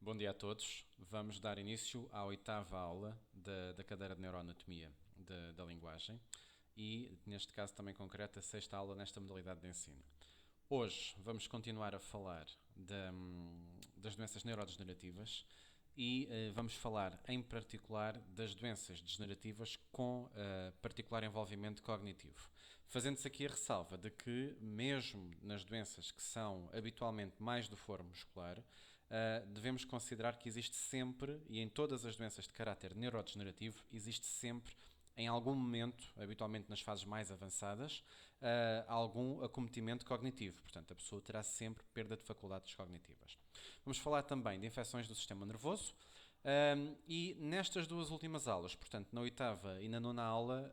Bom dia a todos. Vamos dar início à oitava aula da cadeira de Neuroanatomia da linguagem e, neste caso também concreto, a sexta aula nesta modalidade de ensino. Hoje vamos continuar a falar das doenças neurodegenerativas e vamos falar em particular das doenças degenerativas com particular envolvimento cognitivo. Fazendo-se aqui a ressalva de que, mesmo nas doenças que são habitualmente mais do foro muscular, devemos considerar que existe sempre, e em todas as doenças de caráter neurodegenerativo, existe sempre, em algum momento, habitualmente nas fases mais avançadas, algum acometimento cognitivo. Portanto, a pessoa terá sempre perda de faculdades cognitivas. Vamos falar também de infecções do sistema nervoso. E nestas duas últimas aulas, portanto, na oitava e na nona aula,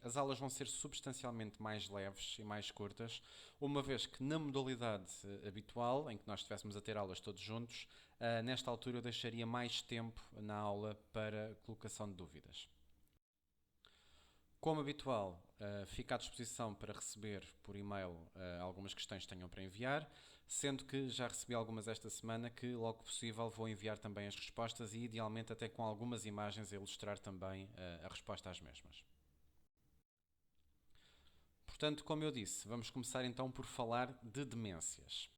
as aulas vão ser substancialmente mais leves e mais curtas, uma vez que na modalidade habitual, em que nós estivéssemos a ter aulas todos juntos, nesta altura eu deixaria mais tempo na aula para colocação de dúvidas. Como habitual, fico à disposição para receber por e-mail algumas questões que tenham para enviar, sendo que já recebi algumas esta semana que, logo que possível, vou enviar também as respostas e, idealmente, até com algumas imagens a ilustrar também a resposta às mesmas. Portanto, como eu disse, vamos começar então por falar de demências.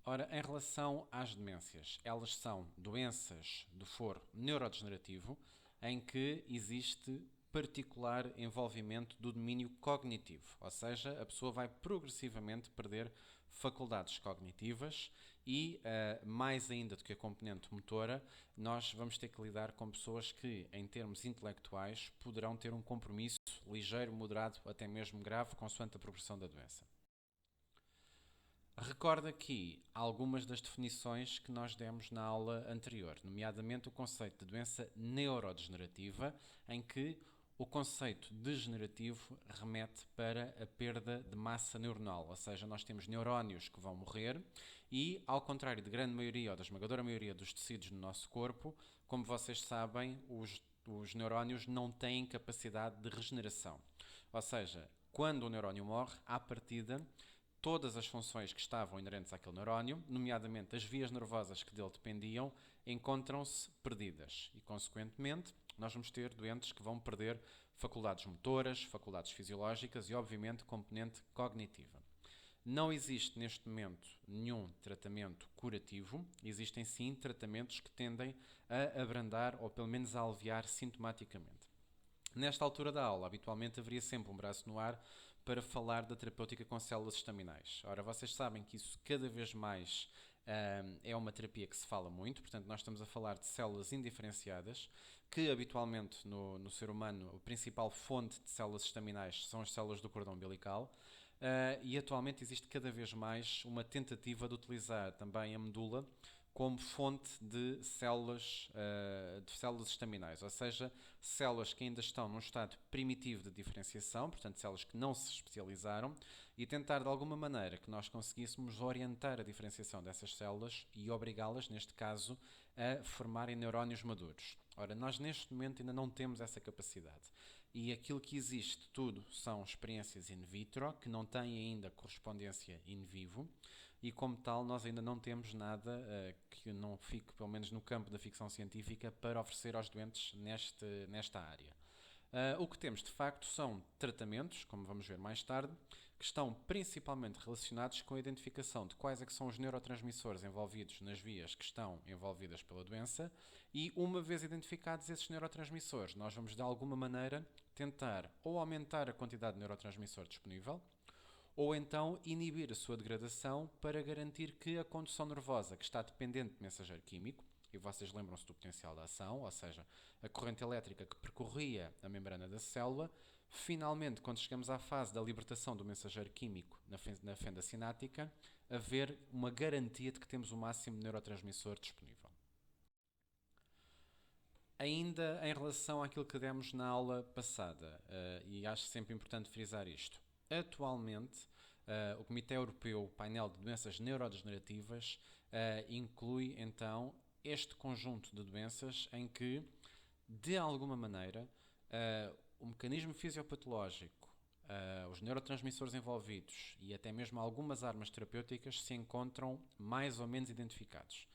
Ora, em relação às demências, elas são doenças do foro neurodegenerativo em que existe particular envolvimento do domínio cognitivo, ou seja, a pessoa vai progressivamente perder faculdades cognitivas e, mais ainda do que a componente motora, nós vamos ter que lidar com pessoas que, em termos intelectuais, poderão ter um compromisso ligeiro, moderado, até mesmo grave, consoante a progressão da doença. Recordo aqui algumas das definições que nós demos na aula anterior, nomeadamente o conceito de doença neurodegenerativa, em que o conceito degenerativo remete para a perda de massa neuronal, ou seja, nós temos neurónios que vão morrer e, ao contrário de grande maioria ou da esmagadora maioria dos tecidos no nosso corpo, como vocês sabem, os neurónios não têm capacidade de regeneração. Ou seja, quando o neurónio morre, à partida, todas as funções que estavam inerentes àquele neurónio, nomeadamente as vias nervosas que dele dependiam, encontram-se perdidas e, consequentemente, nós vamos ter doentes que vão perder faculdades motoras, faculdades fisiológicas e, obviamente, componente cognitiva. Não existe neste momento nenhum tratamento curativo, existem sim tratamentos que tendem a abrandar ou pelo menos a aliviar sintomaticamente. Nesta altura da aula, habitualmente haveria sempre um braço no ar para falar da terapêutica com células estaminais. Ora, vocês sabem que isso cada vez mais é uma terapia que se fala muito, portanto nós estamos a falar de células indiferenciadas, que habitualmente no ser humano a principal fonte de células estaminais são as células do cordão umbilical, e atualmente existe cada vez mais uma tentativa de utilizar também a medula como fonte de células estaminais, ou seja, células que ainda estão num estado primitivo de diferenciação, portanto células que não se especializaram, e tentar de alguma maneira que nós conseguíssemos orientar a diferenciação dessas células e obrigá-las, neste caso, a formarem neurónios maduros. Ora, nós neste momento ainda não temos essa capacidade. E aquilo que existe tudo são experiências in vitro, que não têm ainda correspondência in vivo, e como tal nós ainda não temos nada que não fique, pelo menos no campo da ficção científica, para oferecer aos doentes nesta área. O que temos de facto são tratamentos, como vamos ver mais tarde, que estão principalmente relacionados com a identificação de quais é que são os neurotransmissores envolvidos nas vias que estão envolvidas pela doença e, uma vez identificados esses neurotransmissores, nós vamos de alguma maneira tentar ou aumentar a quantidade de neurotransmissor disponível ou então inibir a sua degradação para garantir que a condução nervosa, que está dependente de mensageiro químico, e vocês lembram-se do potencial de ação, ou seja, a corrente elétrica que percorria a membrana da célula, finalmente, quando chegamos à fase da libertação do mensageiro químico na fenda sináptica, haver uma garantia de que temos o máximo de neurotransmissor disponível. Ainda em relação àquilo que demos na aula passada, e acho sempre importante frisar isto, atualmente o Comitê Europeu Painel de Doenças Neurodegenerativas inclui então este conjunto de doenças em que, de alguma maneira, o mecanismo fisiopatológico os neurotransmissores envolvidos e até mesmo algumas armas terapêuticas se encontram mais ou menos identificados.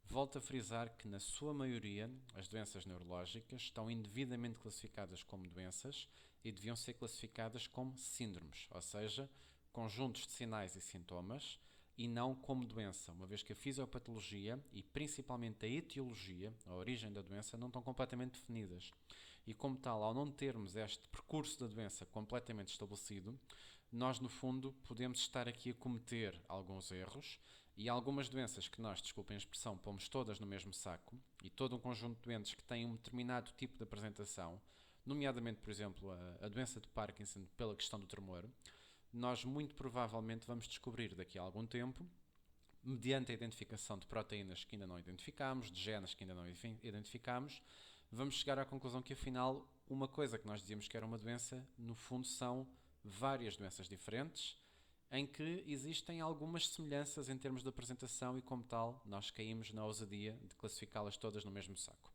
Volto a frisar que, na sua maioria, as doenças neurológicas estão indevidamente classificadas como doenças e deviam ser classificadas como síndromes, ou seja, conjuntos de sinais e sintomas, e não como doença, uma vez que a fisiopatologia e principalmente a etiologia, a origem da doença, não estão completamente definidas. E como tal, ao não termos este percurso da doença completamente estabelecido, nós no fundo podemos estar aqui a cometer alguns erros e algumas doenças que nós, desculpem a expressão, pomos todas no mesmo saco e todo um conjunto de doentes que têm um determinado tipo de apresentação, nomeadamente, por exemplo, a doença de Parkinson pela questão do tremor, nós muito provavelmente vamos descobrir daqui a algum tempo, mediante a identificação de proteínas que ainda não identificamos, de genes que ainda não identificamos, vamos chegar à conclusão que afinal uma coisa que nós dizíamos que era uma doença, no fundo são várias doenças diferentes, em que existem algumas semelhanças em termos de apresentação e como tal nós caímos na ousadia de classificá-las todas no mesmo saco.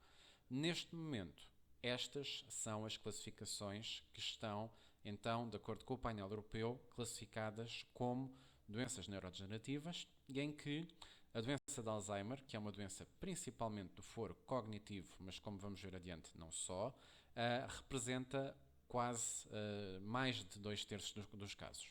Neste momento, estas são as classificações que estão, então, de acordo com o painel europeu, classificadas como doenças neurodegenerativas e em que a doença de Alzheimer, que é uma doença principalmente do foro cognitivo, mas como vamos ver adiante, não só, representa quase mais de 2/3 dos casos.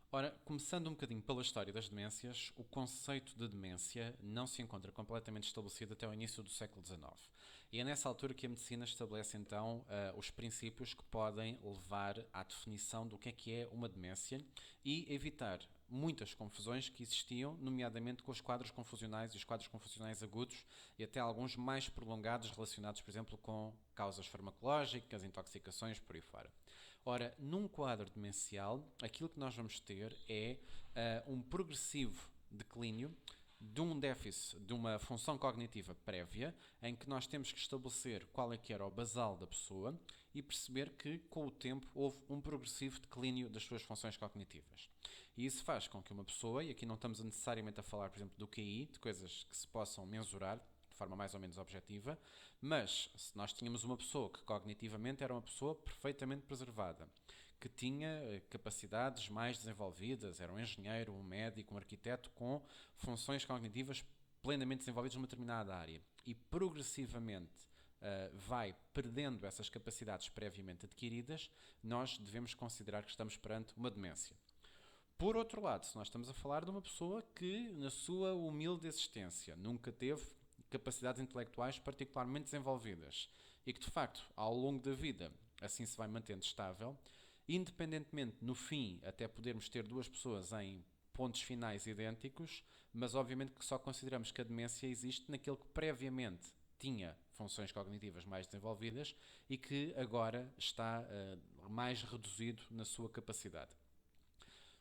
Ora, começando um bocadinho pela história das demências, o conceito de demência não se encontra completamente estabelecido até o início do século XIX. E é nessa altura que a medicina estabelece então os princípios que podem levar à definição do que é uma demência e evitar muitas confusões que existiam, nomeadamente com os quadros confusionais e os quadros confusionais agudos e até alguns mais prolongados relacionados, por exemplo, com causas farmacológicas, intoxicações, por aí fora. Ora, num quadro demencial, aquilo que nós vamos ter é um progressivo declínio de um déficit de uma função cognitiva prévia, em que nós temos que estabelecer qual é que era o basal da pessoa e perceber que, com o tempo, houve um progressivo declínio das suas funções cognitivas. E isso faz com que uma pessoa, e aqui não estamos necessariamente a falar, por exemplo, do QI, de coisas que se possam mensurar de forma mais ou menos objetiva, mas se nós tínhamos uma pessoa que cognitivamente era uma pessoa perfeitamente preservada, que tinha capacidades mais desenvolvidas, era um engenheiro, um médico, um arquiteto com funções cognitivas plenamente desenvolvidas numa determinada área e progressivamente vai perdendo essas capacidades previamente adquiridas, nós devemos considerar que estamos perante uma demência. Por outro lado, se nós estamos a falar de uma pessoa que, na sua humilde existência, nunca teve capacidades intelectuais particularmente desenvolvidas e que, de facto, ao longo da vida, assim se vai mantendo estável, independentemente, no fim, até podermos ter duas pessoas em pontos finais idênticos, mas obviamente que só consideramos que a demência existe naquele que previamente tinha funções cognitivas mais desenvolvidas e que agora está mais reduzido na sua capacidade.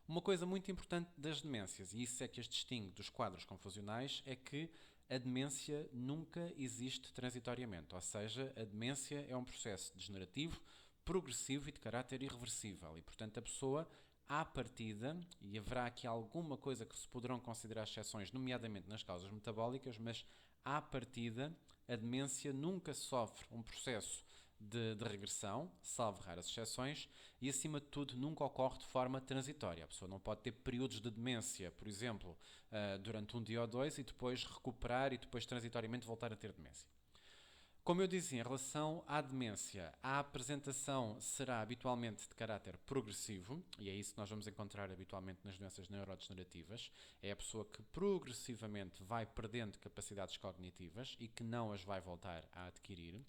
Uma coisa muito importante das demências, e isso é que as distingue dos quadros confusionais, é que a demência nunca existe transitoriamente, ou seja, a demência é um processo degenerativo, progressivo e de caráter irreversível, e portanto a pessoa, à partida, e haverá aqui alguma coisa que se poderão considerar exceções, nomeadamente nas causas metabólicas, mas à partida a demência nunca sofre um processo de regressão, salvo raras exceções, e acima de tudo nunca ocorre de forma transitória. A pessoa não pode ter períodos de demência, por exemplo, durante um dia ou dois e depois recuperar e depois transitoriamente voltar a ter demência. Como eu dizia, em relação à demência, a apresentação será habitualmente de caráter progressivo, e é isso que nós vamos encontrar habitualmente nas doenças neurodegenerativas. É a pessoa que progressivamente vai perdendo capacidades cognitivas e que não as vai voltar a adquirir.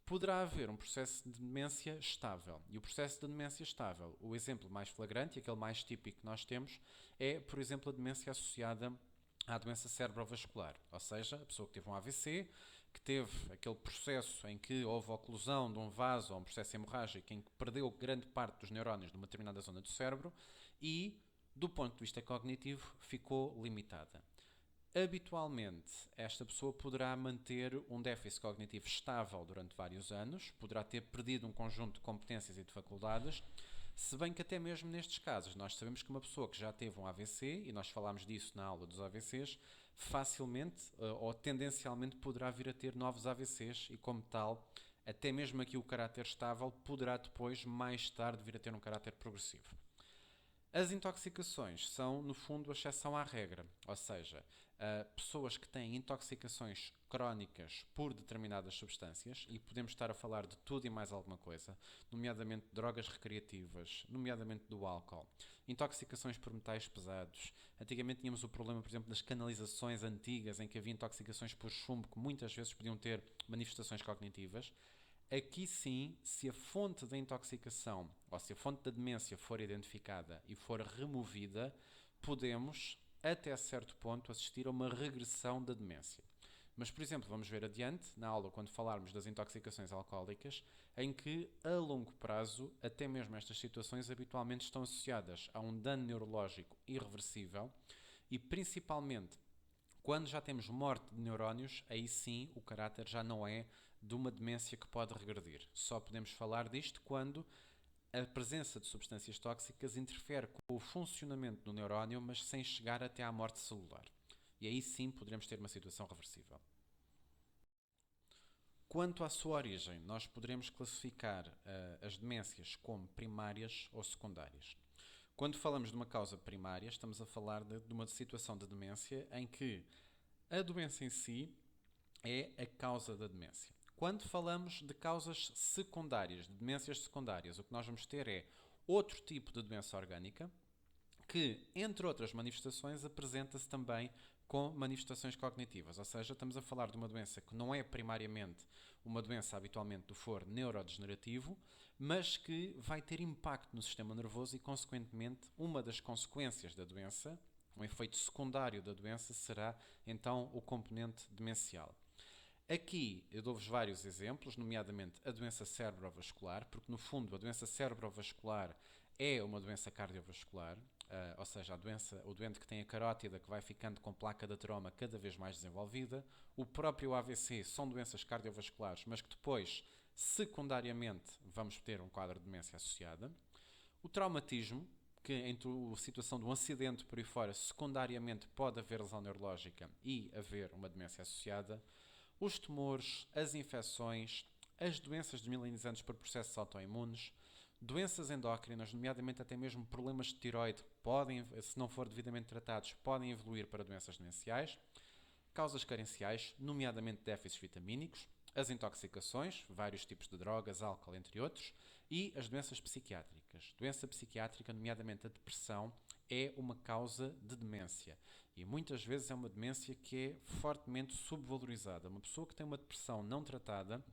Poderá haver um processo de demência estável. E o processo de demência estável, o exemplo mais flagrante e aquele mais típico que nós temos, é, por exemplo, a demência associada à doença cerebrovascular. Ou seja, a pessoa que teve um AVC, que teve aquele processo em que houve a oclusão de um vaso ou um processo hemorrágico em que perdeu grande parte dos neurónios de uma determinada zona do cérebro e, do ponto de vista cognitivo, ficou limitada. Habitualmente, esta pessoa poderá manter um déficit cognitivo estável durante vários anos, poderá ter perdido um conjunto de competências e de faculdades, se bem que até mesmo nestes casos nós sabemos que uma pessoa que já teve um AVC, e nós falámos disso na aula dos AVCs, facilmente ou tendencialmente poderá vir a ter novos AVCs e como tal Até mesmo aqui o caráter estável poderá depois, mais tarde, vir a ter um caráter progressivo. As intoxicações são, no fundo, a exceção à regra, ou seja, pessoas que têm intoxicações crónicas por determinadas substâncias, e podemos estar a falar de tudo e mais alguma coisa, nomeadamente drogas recreativas, nomeadamente do álcool, intoxicações por metais pesados. Antigamente tínhamos o problema, por exemplo, das canalizações antigas, em que havia intoxicações por chumbo, que muitas vezes podiam ter manifestações cognitivas. Aqui sim, se a fonte da intoxicação ou se a fonte da demência for identificada e for removida, podemos, até certo ponto, assistir a uma regressão da demência. Mas, por exemplo, vamos ver adiante, na aula, quando falarmos das intoxicações alcoólicas, em que, a longo prazo, até mesmo estas situações habitualmente estão associadas a um dano neurológico irreversível e, principalmente, quando já temos morte de neurónios, aí sim o caráter já não é de uma demência que pode regredir. Só podemos falar disto quando a presença de substâncias tóxicas interfere com o funcionamento do neurónio, mas sem chegar até à morte celular. E aí sim poderemos ter uma situação reversível. Quanto à sua origem, nós poderemos classificar as demências como primárias ou secundárias. Quando falamos de uma causa primária, estamos a falar de uma situação de demência em que a doença em si é a causa da demência. Quando falamos de causas secundárias, de demências secundárias, o que nós vamos ter é outro tipo de doença orgânica que, entre outras manifestações, apresenta-se também com manifestações cognitivas. Ou seja, estamos a falar de uma doença que não é primariamente uma doença habitualmente do foro neurodegenerativo, mas que vai ter impacto no sistema nervoso e, consequentemente, uma das consequências da doença, um efeito secundário da doença, será então o componente demencial. Aqui eu dou-vos vários exemplos, nomeadamente a doença cerebrovascular, porque no fundo a doença cerebrovascular é uma doença cardiovascular, ou seja, o doente que tem a carótida que vai ficando com placa de ateroma cada vez mais desenvolvida. O próprio AVC são doenças cardiovasculares, mas que depois, secundariamente, vamos ter um quadro de demência associada. O traumatismo, que entre a situação de um acidente por aí fora, secundariamente pode haver lesão neurológica e haver uma demência associada. Os tumores, as infecções, as doenças desmilinizantes por processos autoimunes, doenças endócrinas, nomeadamente até mesmo problemas de tiroide, podem, se não for devidamente tratados, podem evoluir para doenças demenciais, causas carenciais, nomeadamente déficits vitamínicos, as intoxicações, vários tipos de drogas, álcool, entre outros, e as doenças psiquiátricas. Doença psiquiátrica, nomeadamente a depressão, é uma causa de demência. E muitas vezes é uma demência que é fortemente subvalorizada. Uma pessoa que tem uma depressão não tratada,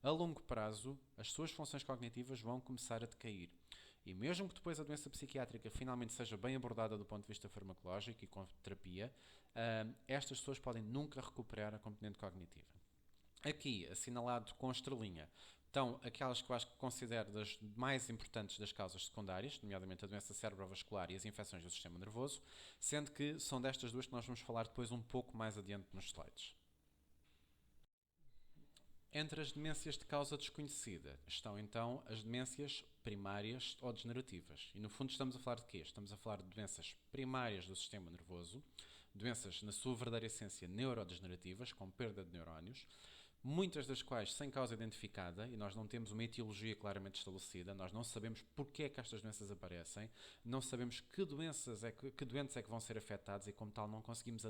a longo prazo, as suas funções cognitivas vão começar a decair. E mesmo que depois a doença psiquiátrica finalmente seja bem abordada do ponto de vista farmacológico e com terapia, estas pessoas podem nunca recuperar a componente cognitiva. Aqui, assinalado com estrelinha, estão aquelas que eu acho que considero das mais importantes das causas secundárias, nomeadamente a doença cerebrovascular e as infecções do sistema nervoso, sendo que são destas duas que nós vamos falar depois um pouco mais adiante nos slides. Entre as demências de causa desconhecida estão então as demências primárias ou degenerativas. E no fundo estamos a falar de quê? Estamos a falar de doenças primárias do sistema nervoso, doenças na sua verdadeira essência neurodegenerativas, com perda de neurónios, muitas das quais sem causa identificada, e nós não temos uma etiologia claramente estabelecida, nós não sabemos porque é que estas doenças aparecem, não sabemos que doentes é que vão ser afetados e, como tal, não conseguimos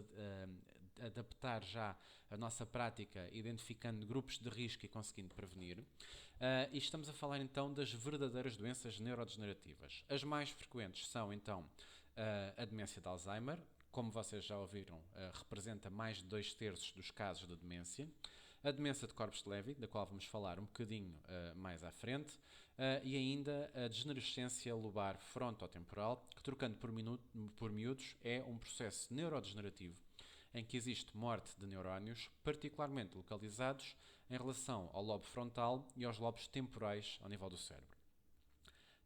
adaptar já a nossa prática, identificando grupos de risco e conseguindo prevenir. E estamos a falar então das verdadeiras doenças neurodegenerativas. As mais frequentes são então a demência de Alzheimer, como vocês já ouviram, representa mais de 2/3 dos casos de demência. A demência de corpos de Levy, da qual vamos falar um bocadinho mais à frente, e ainda a degenerescência lobar frontotemporal, que, trocando por miúdos, é um processo neurodegenerativo em que existe morte de neurónios, particularmente localizados em relação ao lobo frontal e aos lobos temporais ao nível do cérebro.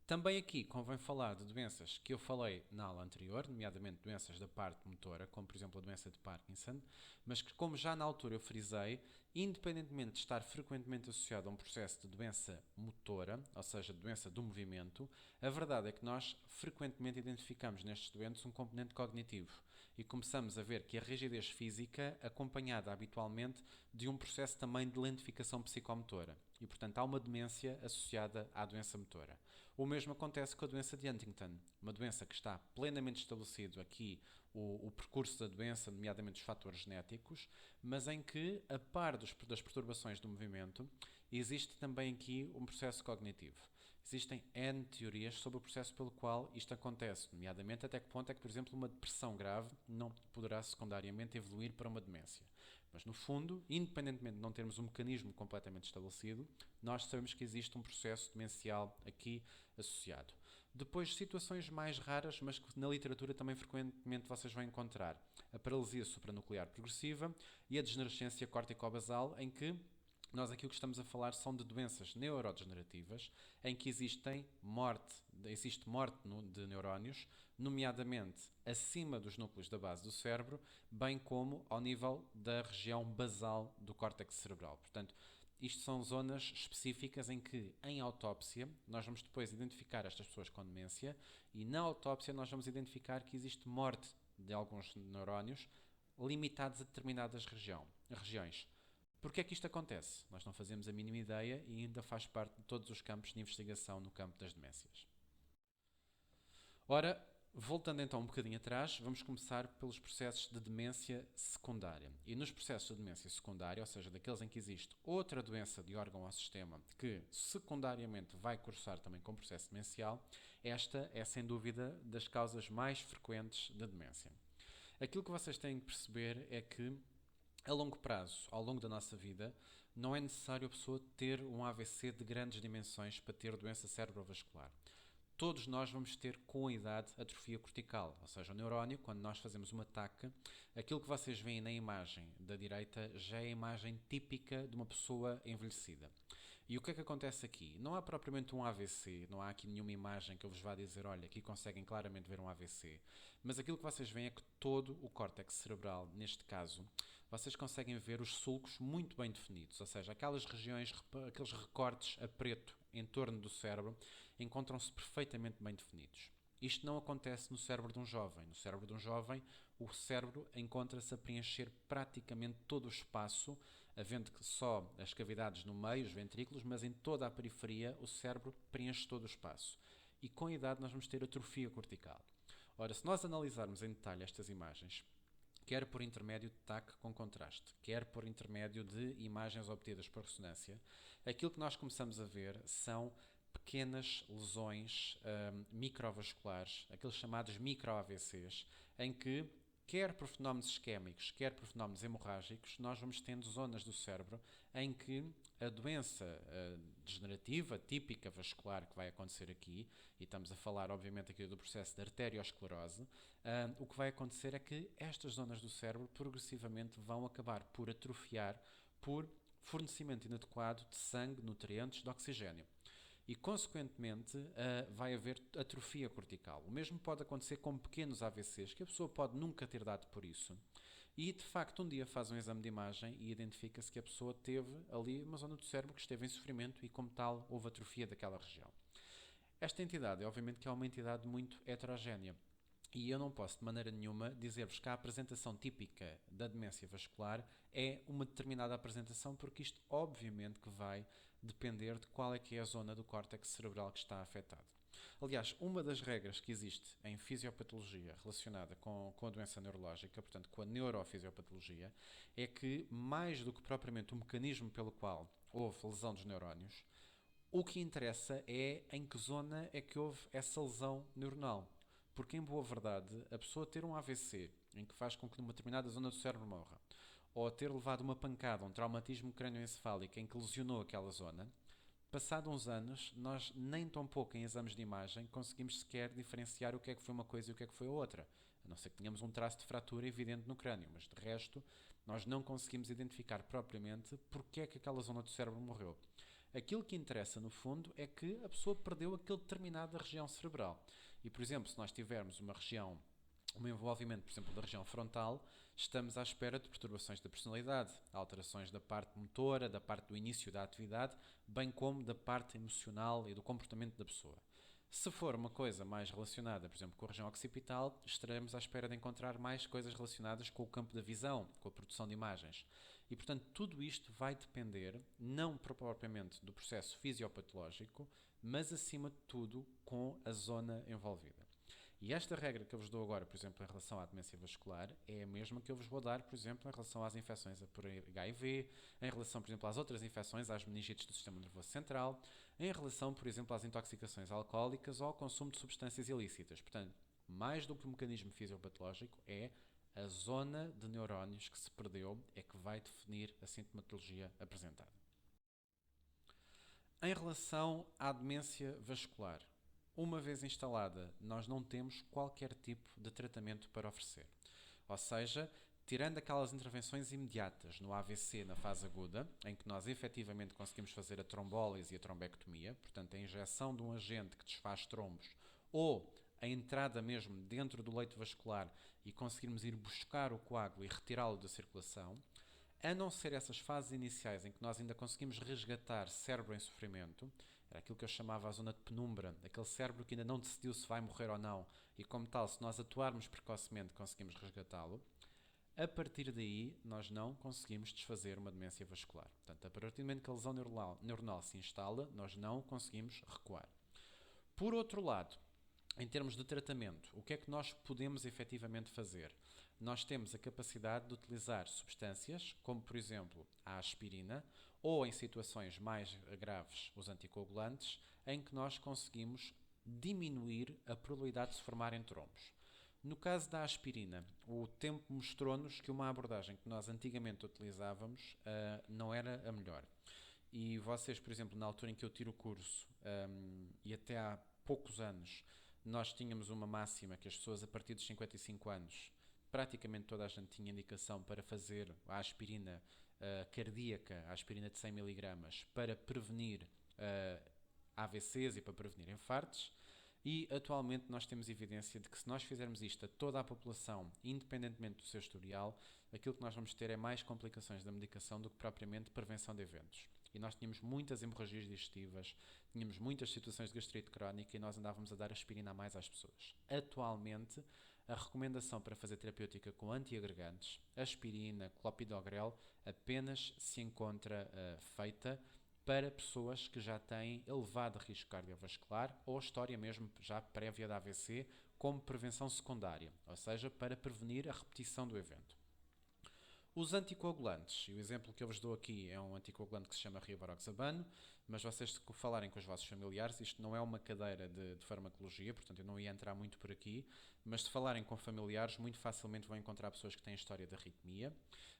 Também aqui convém falar de doenças que eu falei na aula anterior, nomeadamente doenças da parte motora, como por exemplo a doença de Parkinson, mas que, como já na altura eu frisei, independentemente de estar frequentemente associado a um processo de doença motora, ou seja, doença do movimento, a verdade é que nós frequentemente identificamos nestes doentes um componente cognitivo e começamos a ver que a rigidez física, acompanhada habitualmente de um processo também de lentificação psicomotora. e, portanto, há uma demência associada à doença motora. O mesmo acontece com a doença de Huntington, uma doença que está plenamente estabelecido aqui o percurso da doença, nomeadamente os fatores genéticos, mas em que, a par das perturbações do movimento, existe também aqui um processo cognitivo. Existem N teorias sobre o processo pelo qual isto acontece, nomeadamente até que ponto é que, por exemplo, uma depressão grave não poderá secundariamente evoluir para uma demência. Mas, no fundo, independentemente de não termos um mecanismo completamente estabelecido, nós sabemos que existe um processo demencial aqui associado. Depois, situações mais raras, mas que na literatura também frequentemente vocês vão encontrar: a paralisia supranuclear progressiva e a degenerescência corticobasal, em que nós aqui o que estamos a falar são de doenças neurodegenerativas em que existe morte de neurónios, nomeadamente acima dos núcleos da base do cérebro, bem como ao nível da região basal do córtex cerebral. Portanto, isto são zonas específicas em que, em autópsia, nós vamos depois identificar estas pessoas com demência e na autópsia nós vamos identificar que existe morte de alguns neurónios limitados a determinadas regiões. Porquê é que isto acontece? Nós não fazemos a mínima ideia e ainda faz parte de todos os campos de investigação no campo das demências. Ora, voltando então um bocadinho atrás, vamos começar pelos processos de demência secundária. E nos processos de demência secundária, ou seja, daqueles em que existe outra doença de órgão ou sistema que secundariamente vai cursar também com o processo demencial, esta é sem dúvida das causas mais frequentes da demência. Aquilo que vocês têm que perceber é que a longo prazo, ao longo da nossa vida, não é necessário a pessoa ter um AVC de grandes dimensões para ter doença cerebrovascular. Todos nós vamos ter, com a idade, atrofia cortical, ou seja, o neurónio, quando nós fazemos um ataque, aquilo que vocês veem na imagem da direita já é a imagem típica de uma pessoa envelhecida. E o que é que acontece aqui? Não há propriamente um AVC, não há aqui nenhuma imagem que eu vos vá dizer, olha, aqui conseguem claramente ver um AVC, mas aquilo que vocês veem é que todo o córtex cerebral, neste caso, vocês conseguem ver os sulcos muito bem definidos, ou seja, aquelas regiões, aqueles recortes a preto em torno do cérebro encontram-se perfeitamente bem definidos. Isto não acontece no cérebro de um jovem. No cérebro de um jovem, o cérebro encontra-se a preencher praticamente todo o espaço, havendo só as cavidades no meio, os ventrículos, mas em toda a periferia o cérebro preenche todo o espaço. E com a idade nós vamos ter atrofia cortical. Ora, se nós analisarmos em detalhe estas imagens, quer por intermédio de TAC com contraste, quer por intermédio de imagens obtidas por ressonância, aquilo que nós começamos a ver são pequenas lesões microvasculares, aqueles chamados micro-AVCs, em que, quer por fenómenos isquémicos, quer por fenómenos hemorrágicos, nós vamos tendo zonas do cérebro em que a doença degenerativa, típica vascular que vai acontecer aqui, e estamos a falar obviamente aqui do processo de arteriosclerose, o que vai acontecer é que estas zonas do cérebro progressivamente vão acabar por atrofiar por fornecimento inadequado de sangue, nutrientes, de oxigênio. E, consequentemente, vai haver atrofia cortical. O mesmo pode acontecer com pequenos AVCs, que a pessoa pode nunca ter dado por isso. E, de facto, um dia faz um exame de imagem e identifica-se que a pessoa teve ali uma zona do cérebro que esteve em sofrimento e, como tal, houve atrofia daquela região. Esta entidade, obviamente, que é uma entidade muito heterogénea. E eu não posso, de maneira nenhuma, dizer-vos que a apresentação típica da demência vascular é uma determinada apresentação, porque isto, obviamente, que vai depender de qual é que é a zona do córtex cerebral que está afetada. Aliás, uma das regras que existe em fisiopatologia relacionada com a doença neurológica, portanto com a neurofisiopatologia, é que mais do que propriamente o mecanismo pelo qual houve lesão dos neurónios, o que interessa é em que zona é que houve essa lesão neuronal. Porque, em boa verdade, a pessoa ter um AVC, em que faz com que numa determinada zona do cérebro morra, ou ter levado uma pancada, um traumatismo crânioencefálico em que lesionou aquela zona, passado uns anos, nós nem tão pouco em exames de imagem conseguimos sequer diferenciar o que é que foi uma coisa e o que é que foi a outra. A não ser que tenhamos um traço de fratura evidente no crânio, mas de resto, nós não conseguimos identificar propriamente porque é que aquela zona do cérebro morreu. Aquilo que interessa, no fundo, é que a pessoa perdeu aquela determinada região cerebral. E, por exemplo, se nós tivermos um envolvimento, por exemplo, da região frontal, estamos à espera de perturbações da personalidade, alterações da parte motora, da parte do início da atividade, bem como da parte emocional e do comportamento da pessoa. Se for uma coisa mais relacionada, por exemplo, com a região occipital, estaremos à espera de encontrar mais coisas relacionadas com o campo da visão, com a produção de imagens. E, portanto, tudo isto vai depender, não propriamente do processo fisiopatológico, mas, acima de tudo, com a zona envolvida. E esta regra que eu vos dou agora, por exemplo, em relação à demência vascular, é a mesma que eu vos vou dar, por exemplo, em relação às infecções por HIV, em relação, por exemplo, às outras infecções, às meningites do sistema nervoso central, em relação, por exemplo, às intoxicações alcoólicas ou ao consumo de substâncias ilícitas. Portanto, mais do que o mecanismo fisiopatológico, é a zona de neurónios que se perdeu é que vai definir a sintomatologia apresentada. Em relação à demência vascular, uma vez instalada, nós não temos qualquer tipo de tratamento para oferecer. Ou seja, tirando aquelas intervenções imediatas no AVC na fase aguda, em que nós efetivamente conseguimos fazer a trombólise e a trombectomia, portanto a injeção de um agente que desfaz trombos, ou a entrada mesmo dentro do leito vascular e conseguirmos ir buscar o coágulo e retirá-lo da circulação, a não ser essas fases iniciais em que nós ainda conseguimos resgatar cérebro em sofrimento, era aquilo que eu chamava a zona de penumbra, aquele cérebro que ainda não decidiu se vai morrer ou não, e como tal, se nós atuarmos precocemente, conseguimos resgatá-lo. A partir daí, nós não conseguimos desfazer uma demência vascular. Portanto, a partir do momento que a lesão neuronal se instala, nós não conseguimos recuar. Por outro lado, em termos de tratamento, o que é que nós podemos efetivamente fazer? Nós temos a capacidade de utilizar substâncias, como por exemplo a aspirina, ou em situações mais graves, os anticoagulantes, em que nós conseguimos diminuir a probabilidade de se formarem trombos. No caso da aspirina, o tempo mostrou-nos que uma abordagem que nós antigamente utilizávamos não era a melhor. E vocês, por exemplo, na altura em que eu tiro o curso, e até há poucos anos, nós tínhamos uma máxima que as pessoas a partir dos 55 anos, praticamente toda a gente tinha indicação para fazer a aspirina cardíaca, a aspirina de 100 mg, para prevenir AVCs e para prevenir infartos. E atualmente nós temos evidência de que se nós fizermos isto a toda a população, independentemente do seu historial, aquilo que nós vamos ter é mais complicações da medicação do que propriamente prevenção de eventos. E nós tínhamos muitas hemorragias digestivas, tínhamos muitas situações de gastrite crónica e nós andávamos a dar aspirina a mais às pessoas. Atualmente, a recomendação para fazer terapêutica com antiagregantes, aspirina, clopidogrel, apenas se encontra feita para pessoas que já têm elevado risco cardiovascular ou história mesmo já prévia de AVC, como prevenção secundária, ou seja, para prevenir a repetição do evento. Os anticoagulantes, e o exemplo que eu vos dou aqui é um anticoagulante que se chama rivaroxabano, mas vocês, se falarem com os vossos familiares, isto não é uma cadeira de farmacologia, portanto eu não ia entrar muito por aqui, mas se falarem com familiares, muito facilmente vão encontrar pessoas que têm história de arritmia,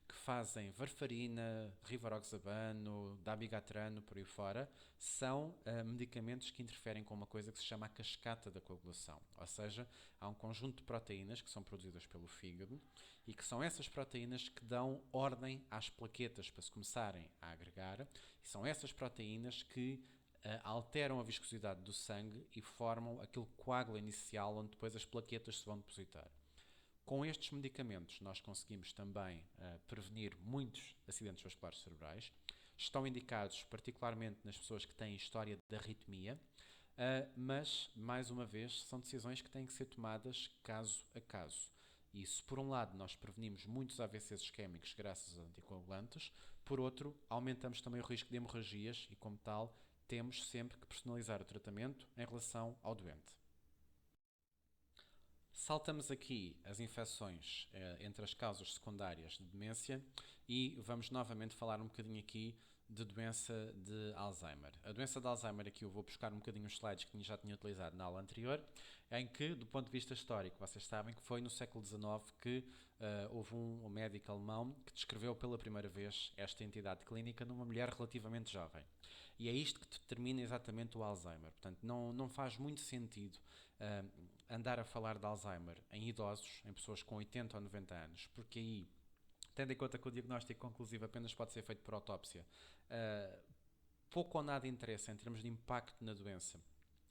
que fazem varfarina, rivaroxabano, dabigatrano, por aí fora, são medicamentos que interferem com uma coisa que se chama a cascata da coagulação, ou seja, há um conjunto de proteínas que são produzidas pelo fígado e que são essas proteínas que dão ordem às plaquetas para se começarem a agregar, e são essas proteínas que alteram a viscosidade do sangue e formam aquele coágulo inicial onde depois as plaquetas se vão depositar. Com estes medicamentos nós conseguimos também prevenir muitos acidentes vasculares cerebrais. Estão indicados particularmente nas pessoas que têm história de arritmia, mas, mais uma vez, são decisões que têm que ser tomadas caso a caso. E se por um lado nós prevenimos muitos AVCs isquémicos graças aos anticoagulantes, por outro, aumentamos também o risco de hemorragias e, como tal, temos sempre que personalizar o tratamento em relação ao doente. Saltamos aqui as infecções entre as causas secundárias de demência e vamos novamente falar um bocadinho aqui de doença de Alzheimer. A doença de Alzheimer, aqui eu vou buscar um bocadinho os slides que já tinha utilizado na aula anterior, em que, do ponto de vista histórico, vocês sabem que foi no século XIX que houve um médico alemão que descreveu pela primeira vez esta entidade clínica numa mulher relativamente jovem. E é isto que determina exatamente o Alzheimer. Portanto, não faz muito sentido andar a falar de Alzheimer em idosos, em pessoas com 80 ou 90 anos, porque aí, tendo em conta que o diagnóstico conclusivo apenas pode ser feito por autópsia, pouco ou nada interessa em termos de impacto na doença.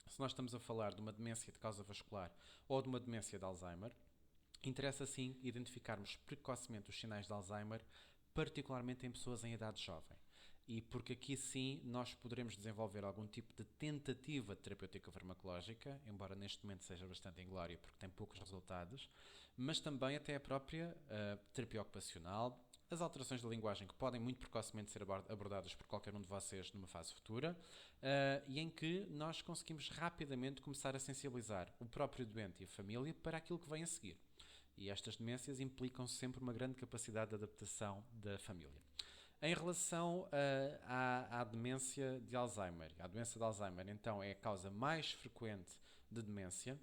Se nós estamos a falar de uma demência de causa vascular ou de uma demência de Alzheimer, interessa sim identificarmos precocemente os sinais de Alzheimer, particularmente em pessoas em idade jovem. e porque aqui sim nós poderemos desenvolver algum tipo de tentativa de terapêutica farmacológica, embora neste momento seja bastante inglória porque tem poucos resultados, mas também até a própria terapia ocupacional, as alterações da linguagem que podem muito precocemente ser abordadas por qualquer um de vocês numa fase futura, e em que nós conseguimos rapidamente começar a sensibilizar o próprio doente e a família para aquilo que vem a seguir. E estas demências implicam sempre uma grande capacidade de adaptação da família. Em relação à demência de Alzheimer, a doença de Alzheimer, então, é a causa mais frequente de demência.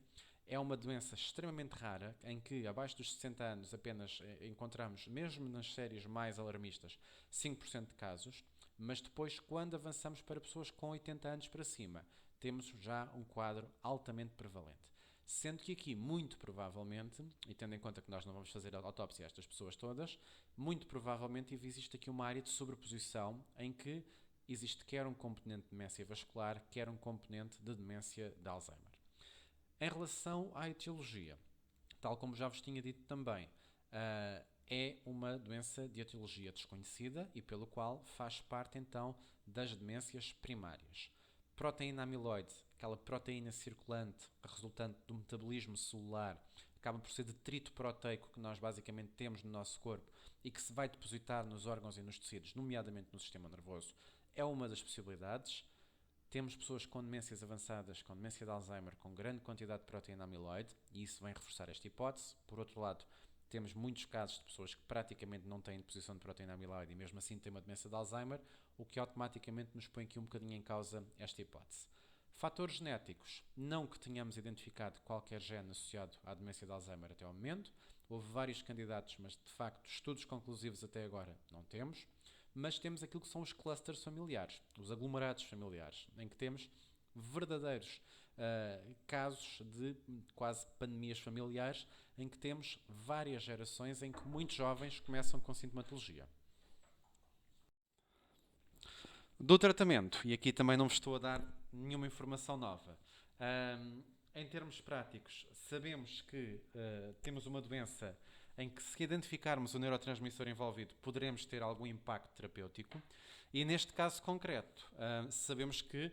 É uma doença extremamente rara, em que abaixo dos 60 anos apenas encontramos, mesmo nas séries mais alarmistas, 5% de casos, mas depois, quando avançamos para pessoas com 80 anos para cima, temos já um quadro altamente prevalente. Sendo que aqui, muito provavelmente, e tendo em conta que nós não vamos fazer autópsia a estas pessoas todas, muito provavelmente existe aqui uma área de sobreposição em que existe quer um componente de demência vascular, quer um componente de demência de Alzheimer. Em relação à etiologia, tal como já vos tinha dito também, é uma doença de etiologia desconhecida e pelo qual faz parte então das demências primárias. Proteína amiloide, aquela proteína circulante resultante do metabolismo celular, acaba por ser detrito proteico que nós basicamente temos no nosso corpo e que se vai depositar nos órgãos e nos tecidos, nomeadamente no sistema nervoso, é uma das possibilidades. Temos pessoas com demências avançadas, com demência de Alzheimer, com grande quantidade de proteína amiloide, e isso vem reforçar esta hipótese. Por outro lado, temos muitos casos de pessoas que praticamente não têm deposição de proteína amiloide e mesmo assim têm uma demência de Alzheimer, o que automaticamente nos põe aqui um bocadinho em causa esta hipótese. Fatores genéticos, não que tenhamos identificado qualquer gene associado à demência de Alzheimer até ao momento. Houve vários candidatos, mas de facto estudos conclusivos até agora não temos. Mas temos aquilo que são os clusters familiares, os aglomerados familiares, em que temos verdadeiros casos de quase pandemias familiares, em que temos várias gerações em que muitos jovens começam com sintomatologia. Do tratamento, e aqui também não vos estou a dar nenhuma informação nova. Em termos práticos, sabemos que temos uma doença em que, se identificarmos o neurotransmissor envolvido, poderemos ter algum impacto terapêutico. E neste caso concreto, sabemos que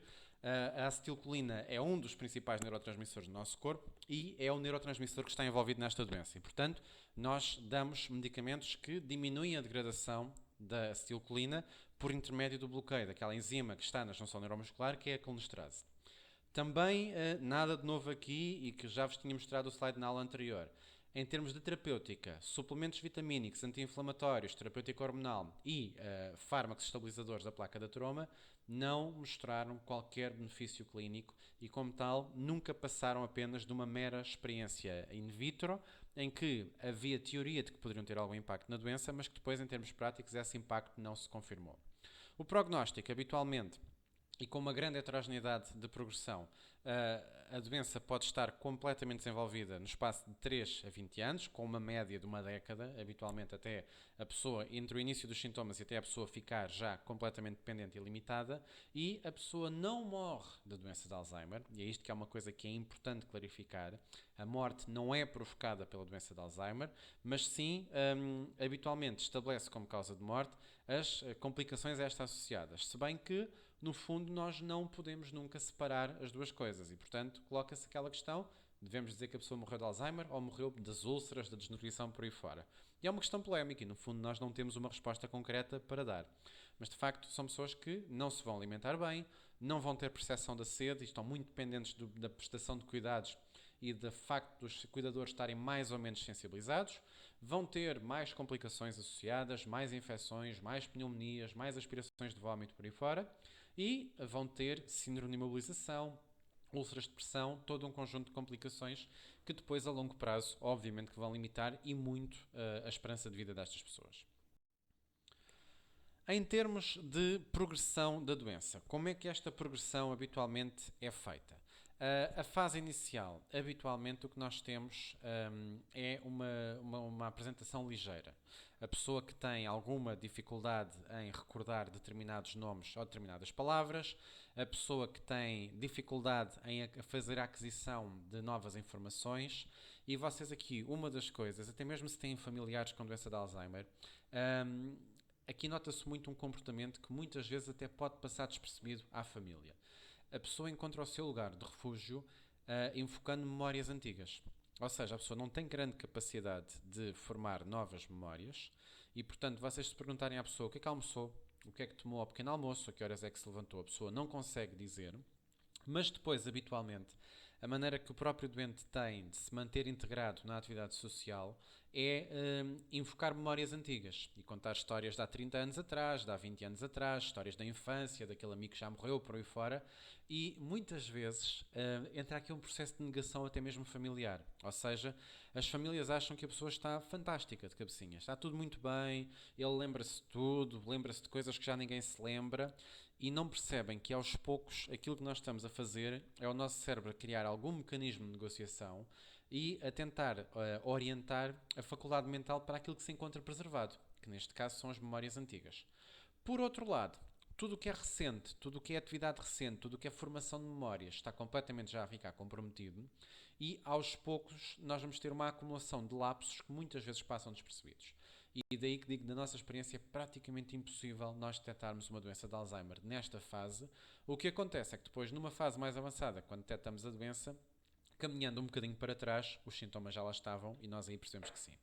a acetilcolina é um dos principais neurotransmissores do nosso corpo e é o neurotransmissor que está envolvido nesta doença. E, portanto, nós damos medicamentos que diminuem a degradação da acetilcolina por intermédio do bloqueio daquela enzima que está na junção neuromuscular, que é a colinesterase. Também, nada de novo aqui e que já vos tinha mostrado o slide na aula anterior. Em termos de terapêutica, suplementos vitamínicos, anti-inflamatórios, terapêutica hormonal e fármacos estabilizadores da placa da troma não mostraram qualquer benefício clínico e, como tal, nunca passaram apenas de uma mera experiência in vitro, em que havia teoria de que poderiam ter algum impacto na doença, mas que depois, em termos práticos, esse impacto não se confirmou. O prognóstico, habitualmente, e com uma grande heterogeneidade de progressão, a doença pode estar completamente desenvolvida no espaço de 3 a 20 anos, com uma média de uma década, habitualmente até a pessoa, entre o início dos sintomas e até a pessoa ficar já completamente dependente e limitada, e a pessoa não morre da doença de Alzheimer, e é isto que é uma coisa que é importante clarificar. A morte não é provocada pela doença de Alzheimer, mas sim, habitualmente estabelece como causa de morte as complicações a esta associadas, se bem que no fundo nós não podemos nunca separar as duas coisas e, portanto, coloca-se aquela questão, devemos dizer que a pessoa morreu de Alzheimer ou morreu das úlceras, da desnutrição por aí fora. E é uma questão polémica e, no fundo, nós não temos uma resposta concreta para dar. Mas, de facto, são pessoas que não se vão alimentar bem, não vão ter percepção da sede e estão muito dependentes da prestação de cuidados e do facto dos cuidadores estarem mais ou menos sensibilizados, vão ter mais complicações associadas, mais infecções, mais pneumonias, mais aspirações de vómito por aí fora, e vão ter síndrome de imobilização, úlceras de pressão, todo um conjunto de complicações que depois, a longo prazo, obviamente que vão limitar e muito a esperança de vida destas pessoas. Em termos de progressão da doença, como é que esta progressão habitualmente é feita? A fase inicial, habitualmente o que nós temos é uma apresentação ligeira. A pessoa que tem alguma dificuldade em recordar determinados nomes ou determinadas palavras, a pessoa que tem dificuldade em fazer a aquisição de novas informações, e vocês aqui, uma das coisas, até mesmo se têm familiares com doença de Alzheimer, aqui nota-se muito um comportamento que muitas vezes até pode passar despercebido à família. A pessoa encontra o seu lugar de refúgio invocando memórias antigas. Ou seja, a pessoa não tem grande capacidade de formar novas memórias e, portanto, vocês se perguntarem à pessoa o que é que almoçou, o que é que tomou ao pequeno almoço, a que horas é que se levantou, a pessoa não consegue dizer, mas depois, habitualmente, a maneira que o próprio doente tem de se manter integrado na atividade social é invocar memórias antigas e contar histórias de há 30 anos atrás, de há 20 anos atrás, histórias da infância, daquele amigo que já morreu, por aí fora, e muitas vezes entra aqui um processo de negação até mesmo familiar. Ou seja, as famílias acham que a pessoa está fantástica de cabecinha, está tudo muito bem, ele lembra-se de tudo, lembra-se de coisas que já ninguém se lembra, e não percebem que aos poucos aquilo que nós estamos a fazer é o nosso cérebro a criar algum mecanismo de negociação e a tentar orientar a faculdade mental para aquilo que se encontra preservado, que neste caso são as memórias antigas. Por outro lado, tudo o que é recente, tudo o que é atividade recente, tudo o que é formação de memórias está completamente já a ficar comprometido e aos poucos nós vamos ter uma acumulação de lapsos que muitas vezes passam despercebidos. E daí que digo, da nossa experiência, é praticamente impossível nós detectarmos uma doença de Alzheimer nesta fase. O que acontece é que depois, numa fase mais avançada, quando detectamos a doença, caminhando um bocadinho para trás, os sintomas já lá estavam e nós aí percebemos que sim.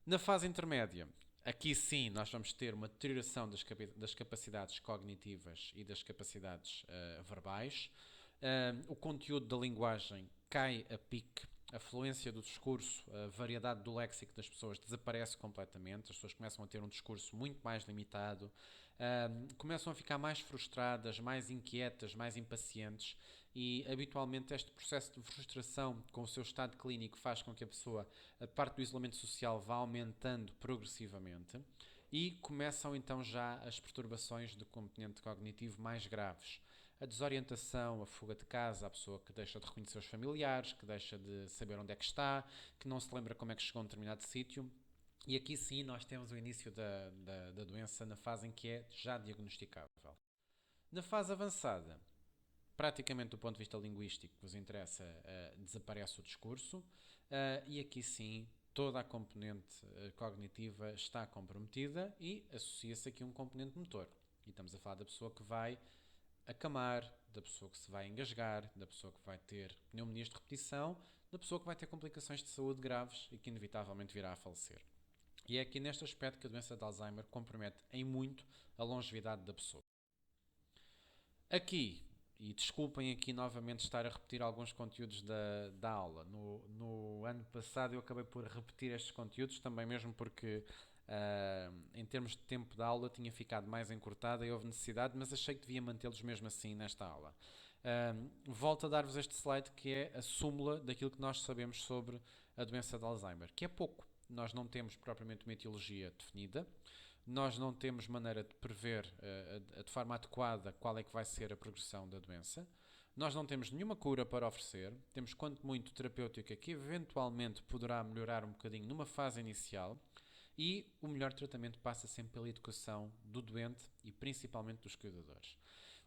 Na fase intermédia, aqui sim nós vamos ter uma deterioração das capacidades cognitivas e das capacidades verbais. O conteúdo da linguagem cai a pique, a fluência do discurso, a variedade do léxico das pessoas desaparece completamente, as pessoas começam a ter um discurso muito mais limitado, começam a ficar mais frustradas, mais inquietas, mais impacientes e habitualmente este processo de frustração com o seu estado clínico faz com que a pessoa, a parte do isolamento social, vá aumentando progressivamente e começam então já as perturbações do componente cognitivo mais graves. A desorientação, a fuga de casa, a pessoa que deixa de reconhecer os familiares, que deixa de saber onde é que está, que não se lembra como é que chegou a um determinado sítio. E aqui sim nós temos o início da doença na fase em que é já diagnosticável. Na fase avançada, praticamente do ponto de vista linguístico que vos interessa, desaparece o discurso e aqui sim toda a componente cognitiva está comprometida e associa-se aqui um componente motor. E estamos a falar da pessoa que vai acamar, da pessoa que se vai engasgar, da pessoa que vai ter pneumonias de repetição, da pessoa que vai ter complicações de saúde graves e que inevitavelmente virá a falecer. E é aqui neste aspecto que a doença de Alzheimer compromete em muito a longevidade da pessoa. Aqui, e desculpem aqui novamente estar a repetir alguns conteúdos da aula, no ano passado eu acabei por repetir estes conteúdos, também mesmo porque em termos de tempo de aula tinha ficado mais encurtada e houve necessidade, mas achei que devia mantê-los mesmo assim nesta aula. Volto a dar-vos este slide que é a súmula daquilo que nós sabemos sobre a doença de Alzheimer, que é pouco. Nós não temos propriamente uma etiologia definida, nós não temos maneira de prever de forma adequada qual é que vai ser a progressão da doença. Nós não temos nenhuma cura para oferecer, temos quanto muito terapêutica que eventualmente poderá melhorar um bocadinho numa fase inicial e o melhor tratamento passa sempre pela educação do doente e principalmente dos cuidadores.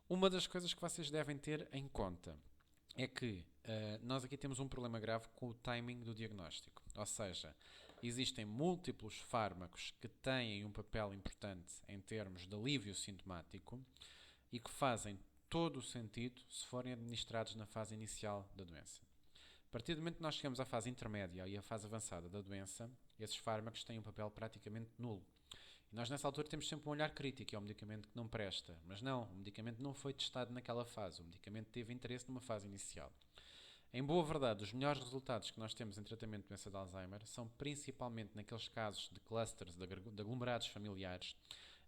Uma das coisas que vocês devem ter em conta é que nós aqui temos um problema grave com o timing do diagnóstico, ou seja, existem múltiplos fármacos que têm um papel importante em termos de alívio sintomático e que fazem todo o sentido se forem administrados na fase inicial da doença. A partir do momento que nós chegamos à fase intermédia e à fase avançada da doença, esses fármacos têm um papel praticamente nulo. E nós nessa altura temos sempre um olhar crítico, é um medicamento que não presta. Mas não, o medicamento não foi testado naquela fase, o medicamento teve interesse numa fase inicial. Em boa verdade, os melhores resultados que nós temos em tratamento de doença de Alzheimer são principalmente naqueles casos de clusters, de aglomerados familiares,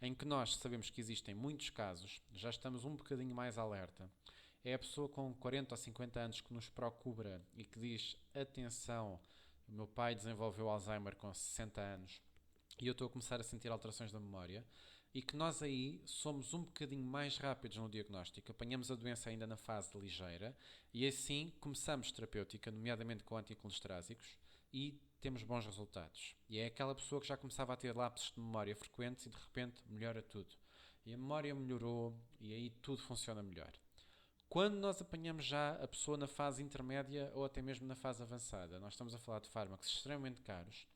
em que nós sabemos que existem muitos casos, já estamos um bocadinho mais alerta. É a pessoa com 40 ou 50 anos que nos procura e que diz: atenção, o meu pai desenvolveu Alzheimer com 60 anos e eu estou a começar a sentir alterações da memória, e que nós aí somos um bocadinho mais rápidos no diagnóstico, apanhamos a doença ainda na fase ligeira e assim começamos terapêutica, nomeadamente com anticolesterásicos, e temos bons resultados. E é aquela pessoa que já começava a ter lapsos de memória frequentes e de repente melhora tudo. E a memória melhorou e aí tudo funciona melhor. Quando nós apanhamos já a pessoa na fase intermédia ou até mesmo na fase avançada, nós estamos a falar de fármacos extremamente caros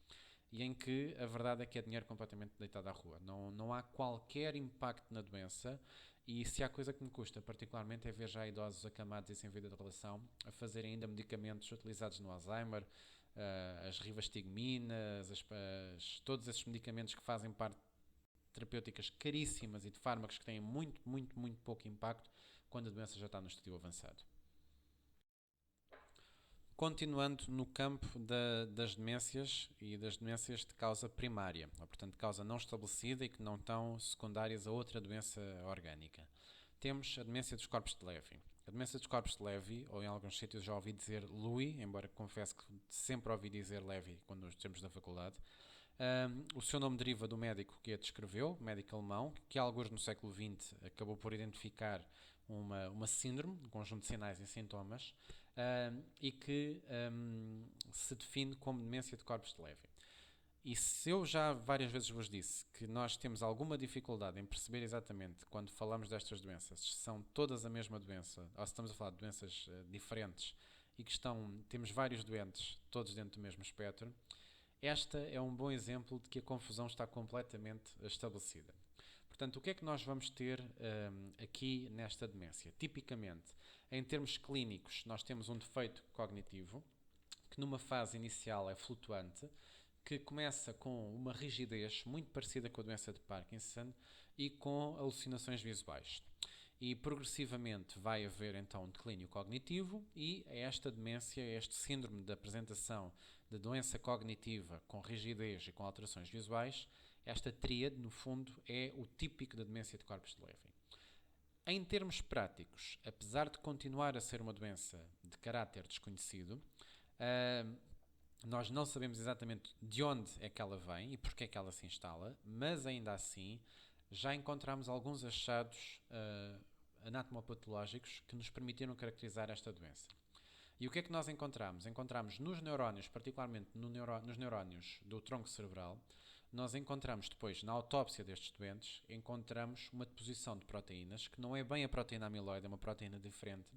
e em que a verdade é que é dinheiro completamente deitado à rua. Não há qualquer impacto na doença e se há coisa que me custa particularmente é ver já idosos acamados e sem vida de relação a fazerem ainda medicamentos utilizados no Alzheimer, as rivastigminas, todos esses medicamentos que fazem parte de terapêuticas caríssimas e de fármacos que têm muito, muito, muito pouco impacto quando a doença já está no estadio avançado. Continuando no campo das demências e das demências de causa primária, ou, portanto, de causa não estabelecida e que não estão secundárias a outra doença orgânica. Temos a demência dos corpos de Levy. A demência dos corpos de Levy, ou em alguns sítios já ouvi dizer Lewy, embora confesso que sempre ouvi dizer Levy quando nos tempos da faculdade. O seu nome deriva do médico que a descreveu, médico alemão, que alguns no século XX acabou por identificar uma síndrome, um conjunto de sinais e sintomas, e que se define como demência de corpos de Levy. E se eu já várias vezes vos disse que nós temos alguma dificuldade em perceber exatamente quando falamos destas doenças, se são todas a mesma doença, ou se estamos a falar de doenças diferentes e que temos vários doentes, todos dentro do mesmo espectro, esta é um bom exemplo de que a confusão está completamente estabelecida. Portanto, o que é que nós vamos ter aqui nesta demência? Tipicamente, em termos clínicos, nós temos um defeito cognitivo que numa fase inicial é flutuante, que começa com uma rigidez muito parecida com a doença de Parkinson e com alucinações visuais. E progressivamente vai haver então um declínio cognitivo e esta demência, este síndrome da apresentação de doença cognitiva com rigidez e com alterações visuais, esta tríade, no fundo, é o típico da demência de corpos de Levy. Em termos práticos, apesar de continuar a ser uma doença de caráter desconhecido, nós não sabemos exatamente de onde é que ela vem e porque é que ela se instala, mas ainda assim já encontramos alguns achados anatomopatológicos que nos permitiram caracterizar esta doença. E o que é que nós encontramos? Encontramos nos neurónios, particularmente nos neurónios do tronco cerebral, nós encontramos depois, na autópsia destes doentes, encontramos uma deposição de proteínas, que não é bem a proteína amiloide, é uma proteína diferente.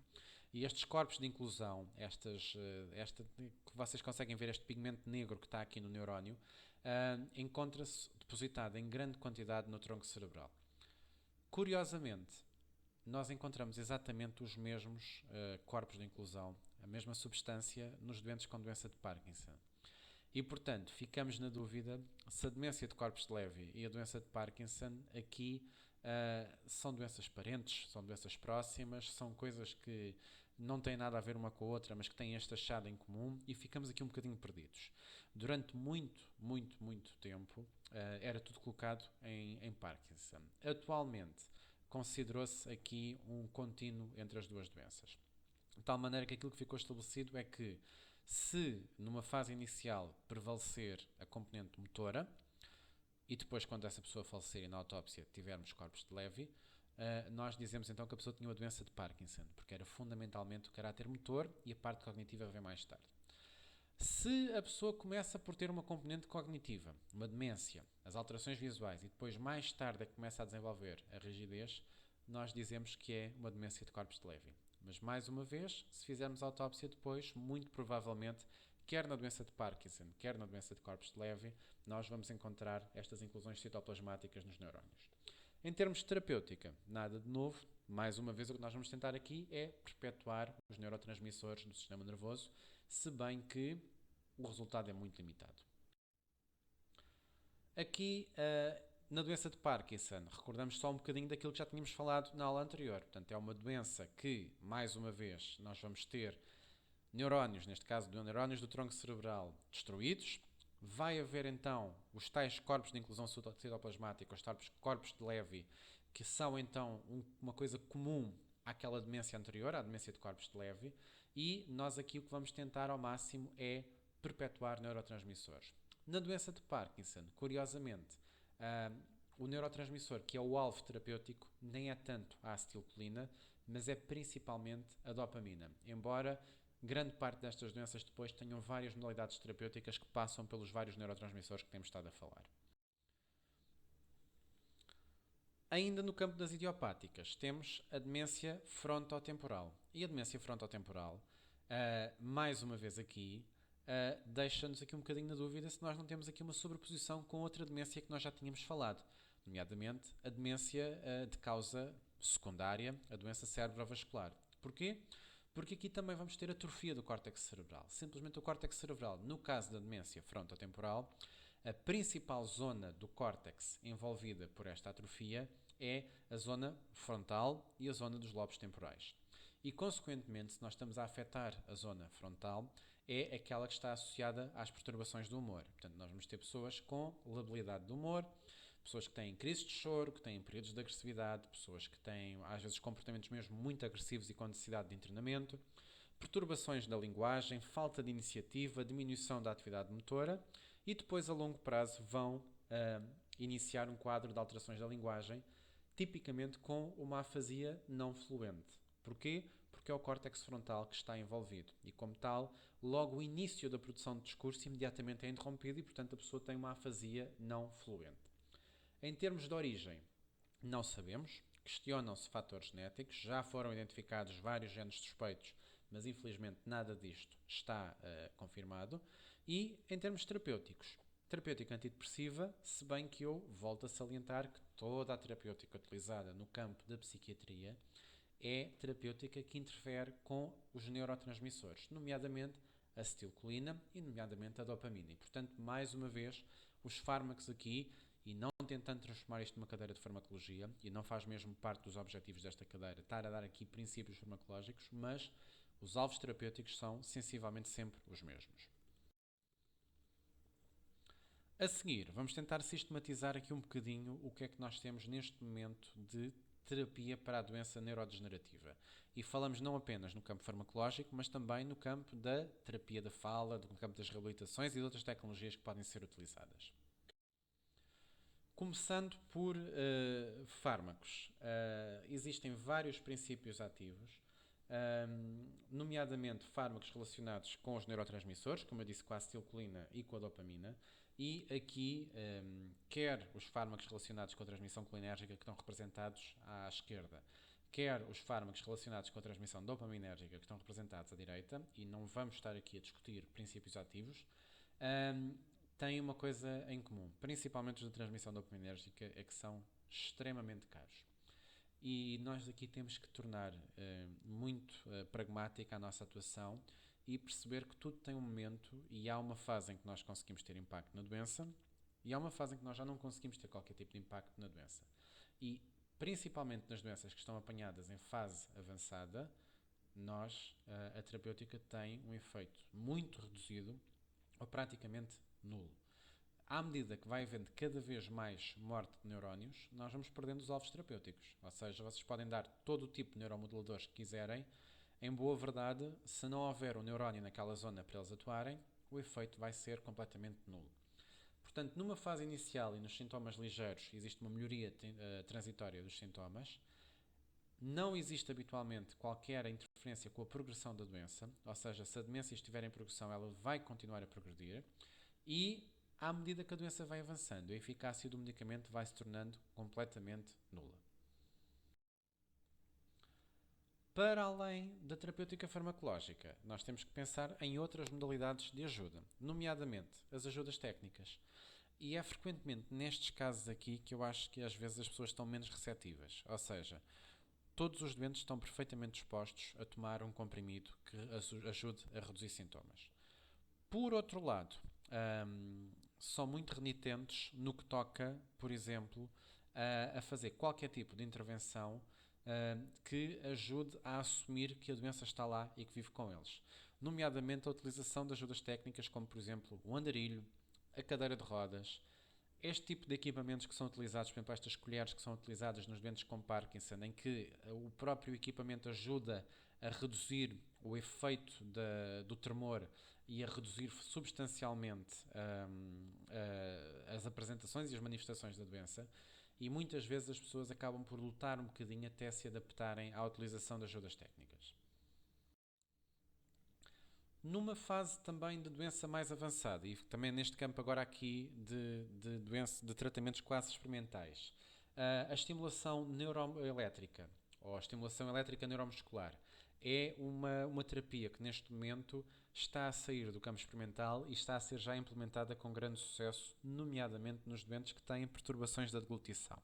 E estes corpos de inclusão, que vocês conseguem ver, este pigmento negro que está aqui no neurónio, encontra-se depositado em grande quantidade no tronco cerebral. Curiosamente, nós encontramos exatamente os mesmos corpos de inclusão, a mesma substância nos doentes com doença de Parkinson. E, portanto, ficamos na dúvida se a demência de corpos de Levy e a doença de Parkinson aqui são doenças parentes, são doenças próximas, são coisas que não têm nada a ver uma com a outra, mas que têm este achado em comum e ficamos aqui um bocadinho perdidos. Durante muito, muito, muito tempo era tudo colocado em Parkinson. Atualmente, considerou-se aqui um contínuo entre as duas doenças. De tal maneira que aquilo que ficou estabelecido é que se numa fase inicial prevalecer a componente motora e depois quando essa pessoa falecer e na autópsia tivermos corpos de Levy, nós dizemos então que a pessoa tinha uma doença de Parkinson, porque era fundamentalmente o caráter motor e a parte cognitiva vem mais tarde. Se a pessoa começa por ter uma componente cognitiva, uma demência, as alterações visuais e depois mais tarde é que começa a desenvolver a rigidez, nós dizemos que é uma demência de corpos de Levy. Mas mais uma vez, se fizermos a autópsia depois, muito provavelmente, quer na doença de Parkinson, quer na doença de corpos de Levy, nós vamos encontrar estas inclusões citoplasmáticas nos neurónios. Em termos de terapêutica, nada de novo. Mais uma vez, o que nós vamos tentar aqui é perpetuar os neurotransmissores do sistema nervoso, se bem que o resultado é muito limitado. Aqui, na doença de Parkinson, recordamos só um bocadinho daquilo que já tínhamos falado na aula anterior. Portanto, é uma doença que, mais uma vez, nós vamos ter neurónios, neste caso, neurónios do tronco cerebral destruídos. Vai haver, então, os tais corpos de inclusão citoplasmática, os tais corpos de Levy, que são, então, uma coisa comum àquela demência anterior, à demência de corpos de Levy, e nós aqui o que vamos tentar ao máximo é perpetuar neurotransmissores. Na doença de Parkinson, curiosamente, o neurotransmissor que é o alvo terapêutico nem é tanto a acetilcolina, mas é principalmente a dopamina, embora grande parte destas doenças depois tenham várias modalidades terapêuticas que passam pelos vários neurotransmissores que temos estado a falar. Ainda no campo das idiopáticas, temos a demência frontotemporal. E a demência frontotemporal, mais uma vez aqui, deixa-nos aqui um bocadinho na dúvida se nós não temos aqui uma sobreposição com outra demência que nós já tínhamos falado, nomeadamente a demência de causa secundária, a doença cerebrovascular. Porquê? Porque aqui também vamos ter atrofia do córtex cerebral. Simplesmente o córtex cerebral, no caso da demência frontotemporal, a principal zona do córtex envolvida por esta atrofia é a zona frontal e a zona dos lobos temporais. E, consequentemente, se nós estamos a afetar a zona frontal, é aquela que está associada às perturbações do humor. Portanto, nós vamos ter pessoas com labilidade do humor, pessoas que têm crises de choro, que têm períodos de agressividade, pessoas que têm, às vezes, comportamentos mesmo muito agressivos e com necessidade de internamento, perturbações da linguagem, falta de iniciativa, diminuição da atividade motora e depois, a longo prazo, vão iniciar um quadro de alterações da linguagem, tipicamente com uma afasia não fluente. Porquê? Porque é o córtex frontal que está envolvido e, como tal, logo o início da produção de discurso imediatamente é interrompido e, portanto, a pessoa tem uma afasia não fluente. Em termos de origem, não sabemos, questionam-se fatores genéticos, já foram identificados vários genes suspeitos, mas infelizmente nada disto está confirmado. E em termos terapêuticos, terapêutica antidepressiva, se bem que eu volto a salientar que toda a terapêutica utilizada no campo da psiquiatria é terapêutica que interfere com os neurotransmissores, nomeadamente a acetilcolina e nomeadamente a dopamina. E, portanto, mais uma vez, os fármacos aqui, e não tentando transformar isto numa cadeira de farmacologia, e não faz mesmo parte dos objetivos desta cadeira estar a dar aqui princípios farmacológicos, mas os alvos terapêuticos são sensivelmente sempre os mesmos. A seguir, vamos tentar sistematizar aqui um bocadinho o que é que nós temos neste momento de terapia para a doença neurodegenerativa. E falamos não apenas no campo farmacológico, mas também no campo da terapia da fala, no campo das reabilitações e de outras tecnologias que podem ser utilizadas. Começando por fármacos. Existem vários princípios ativos, nomeadamente fármacos relacionados com os neurotransmissores, como eu disse, com a acetilcolina e com a dopamina, e aqui, quer os fármacos relacionados com a transmissão colinérgica que estão representados à esquerda, quer os fármacos relacionados com a transmissão dopaminérgica que estão representados à direita, e não vamos estar aqui a discutir princípios ativos, têm uma coisa em comum, principalmente os de transmissão dopaminérgica, é que são extremamente caros. E nós aqui temos que tornar muito pragmática a nossa atuação e perceber que tudo tem um momento e há uma fase em que nós conseguimos ter impacto na doença e há uma fase em que nós já não conseguimos ter qualquer tipo de impacto na doença. E principalmente nas doenças que estão apanhadas em fase avançada, a terapêutica tem um efeito muito reduzido ou praticamente nulo. À medida que vai havendo cada vez mais morte de neurónios, nós vamos perdendo os alvos terapêuticos. Ou seja, vocês podem dar todo o tipo de neuromoduladores que quiserem, em boa verdade, se não houver um neurónio naquela zona para eles atuarem, o efeito vai ser completamente nulo. Portanto, numa fase inicial e nos sintomas ligeiros, existe uma melhoria transitória dos sintomas. Não existe habitualmente qualquer interferência com a progressão da doença, ou seja, se a demência estiver em progressão, ela vai continuar a progredir e, à medida que a doença vai avançando, a eficácia do medicamento vai se tornando completamente nula. Para além da terapêutica farmacológica, nós temos que pensar em outras modalidades de ajuda, nomeadamente as ajudas técnicas. E é frequentemente nestes casos aqui que eu acho que às vezes as pessoas estão menos receptivas. Ou seja, todos os doentes estão perfeitamente dispostos a tomar um comprimido que ajude a reduzir sintomas. Por outro lado, são muito renitentes no que toca, por exemplo, a fazer qualquer tipo de intervenção que ajude a assumir que a doença está lá e que vive com eles. Nomeadamente a utilização de ajudas técnicas como, por exemplo, o andarilho, a cadeira de rodas, este tipo de equipamentos que são utilizados, por exemplo, estas colheres que são utilizadas nos doentes com Parkinson, em que o próprio equipamento ajuda a reduzir o efeito do tremor e a reduzir substancialmente as apresentações e as manifestações da doença, e muitas vezes as pessoas acabam por lutar um bocadinho até se adaptarem à utilização de ajudas técnicas. Numa fase também de doença mais avançada, e também neste campo agora aqui de tratamentos quase experimentais, a estimulação neuroelétrica, ou a estimulação elétrica neuromuscular, é uma terapia que neste momento está a sair do campo experimental e está a ser já implementada com grande sucesso, nomeadamente nos doentes que têm perturbações da deglutição.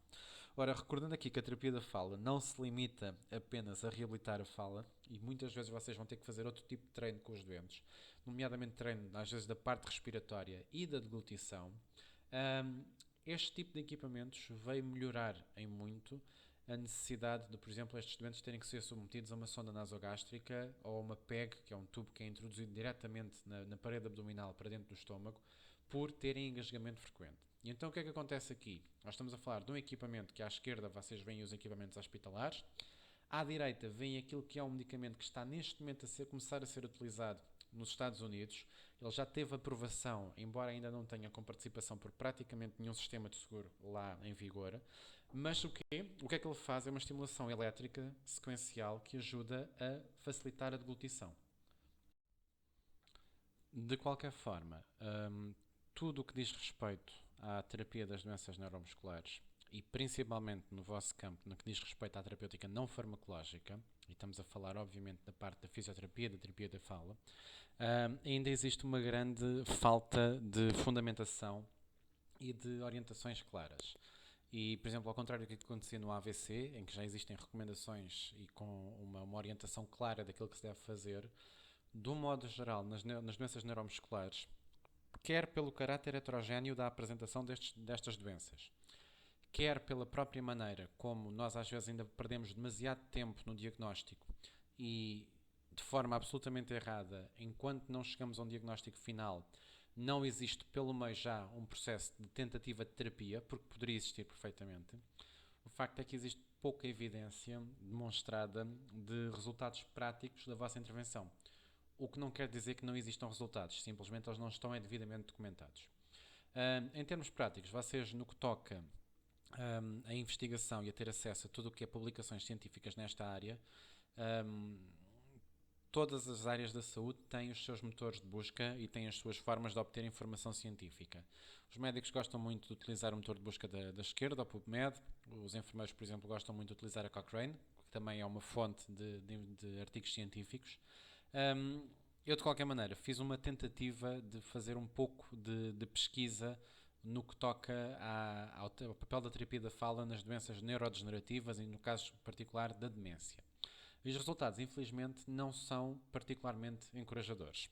Ora, recordando aqui que a terapia da fala não se limita apenas a reabilitar a fala, e muitas vezes vocês vão ter que fazer outro tipo de treino com os doentes, nomeadamente treino às vezes da parte respiratória e da deglutição, este tipo de equipamentos veio melhorar em muito a necessidade de, por exemplo, estes doentes terem que ser submetidos a uma sonda nasogástrica ou a uma PEG, que é um tubo que é introduzido diretamente na parede abdominal para dentro do estômago, por terem engasgamento frequente. E então o que é que acontece aqui? Nós estamos a falar de um equipamento que à esquerda vocês veem os equipamentos hospitalares, à direita vem aquilo que é um medicamento que está neste momento começar a ser utilizado nos Estados Unidos. Ele já teve aprovação, embora ainda não tenha com participação por praticamente nenhum sistema de seguro lá em vigor. Mas o quê? O que é que ele faz? É uma estimulação elétrica sequencial que ajuda a facilitar a deglutição. De qualquer forma, tudo o que diz respeito à terapia das doenças neuromusculares e principalmente no vosso campo, no que diz respeito à terapêutica não farmacológica, e estamos a falar obviamente da parte da fisioterapia, da terapia da fala, ainda existe uma grande falta de fundamentação e de orientações claras. E, por exemplo, ao contrário do que acontecia no AVC, em que já existem recomendações e com uma orientação clara daquilo que se deve fazer, do modo geral, nas doenças neuromusculares, quer pelo caráter heterogéneo da apresentação destas doenças, quer pela própria maneira como nós às vezes ainda perdemos demasiado tempo no diagnóstico e de forma absolutamente errada, enquanto não chegamos a um diagnóstico final, não existe pelo meio já um processo de tentativa de terapia, porque poderia existir perfeitamente. O facto é que existe pouca evidência demonstrada de resultados práticos da vossa intervenção. O que não quer dizer que não existam resultados, simplesmente eles não estão devidamente documentados. Em termos práticos, vocês no que toca a investigação e a ter acesso a tudo o que é publicações científicas nesta área, todas as áreas da saúde têm os seus motores de busca e têm as suas formas de obter informação científica. Os médicos gostam muito de utilizar o motor de busca da esquerda, o PubMed. Os enfermeiros, por exemplo, gostam muito de utilizar a Cochrane, que também é uma fonte de artigos científicos. Eu, de qualquer maneira, fiz uma tentativa de fazer um pouco de pesquisa no que toca ao papel da terapia da fala nas doenças neurodegenerativas e, no caso particular, da demência. E os resultados, infelizmente, não são particularmente encorajadores.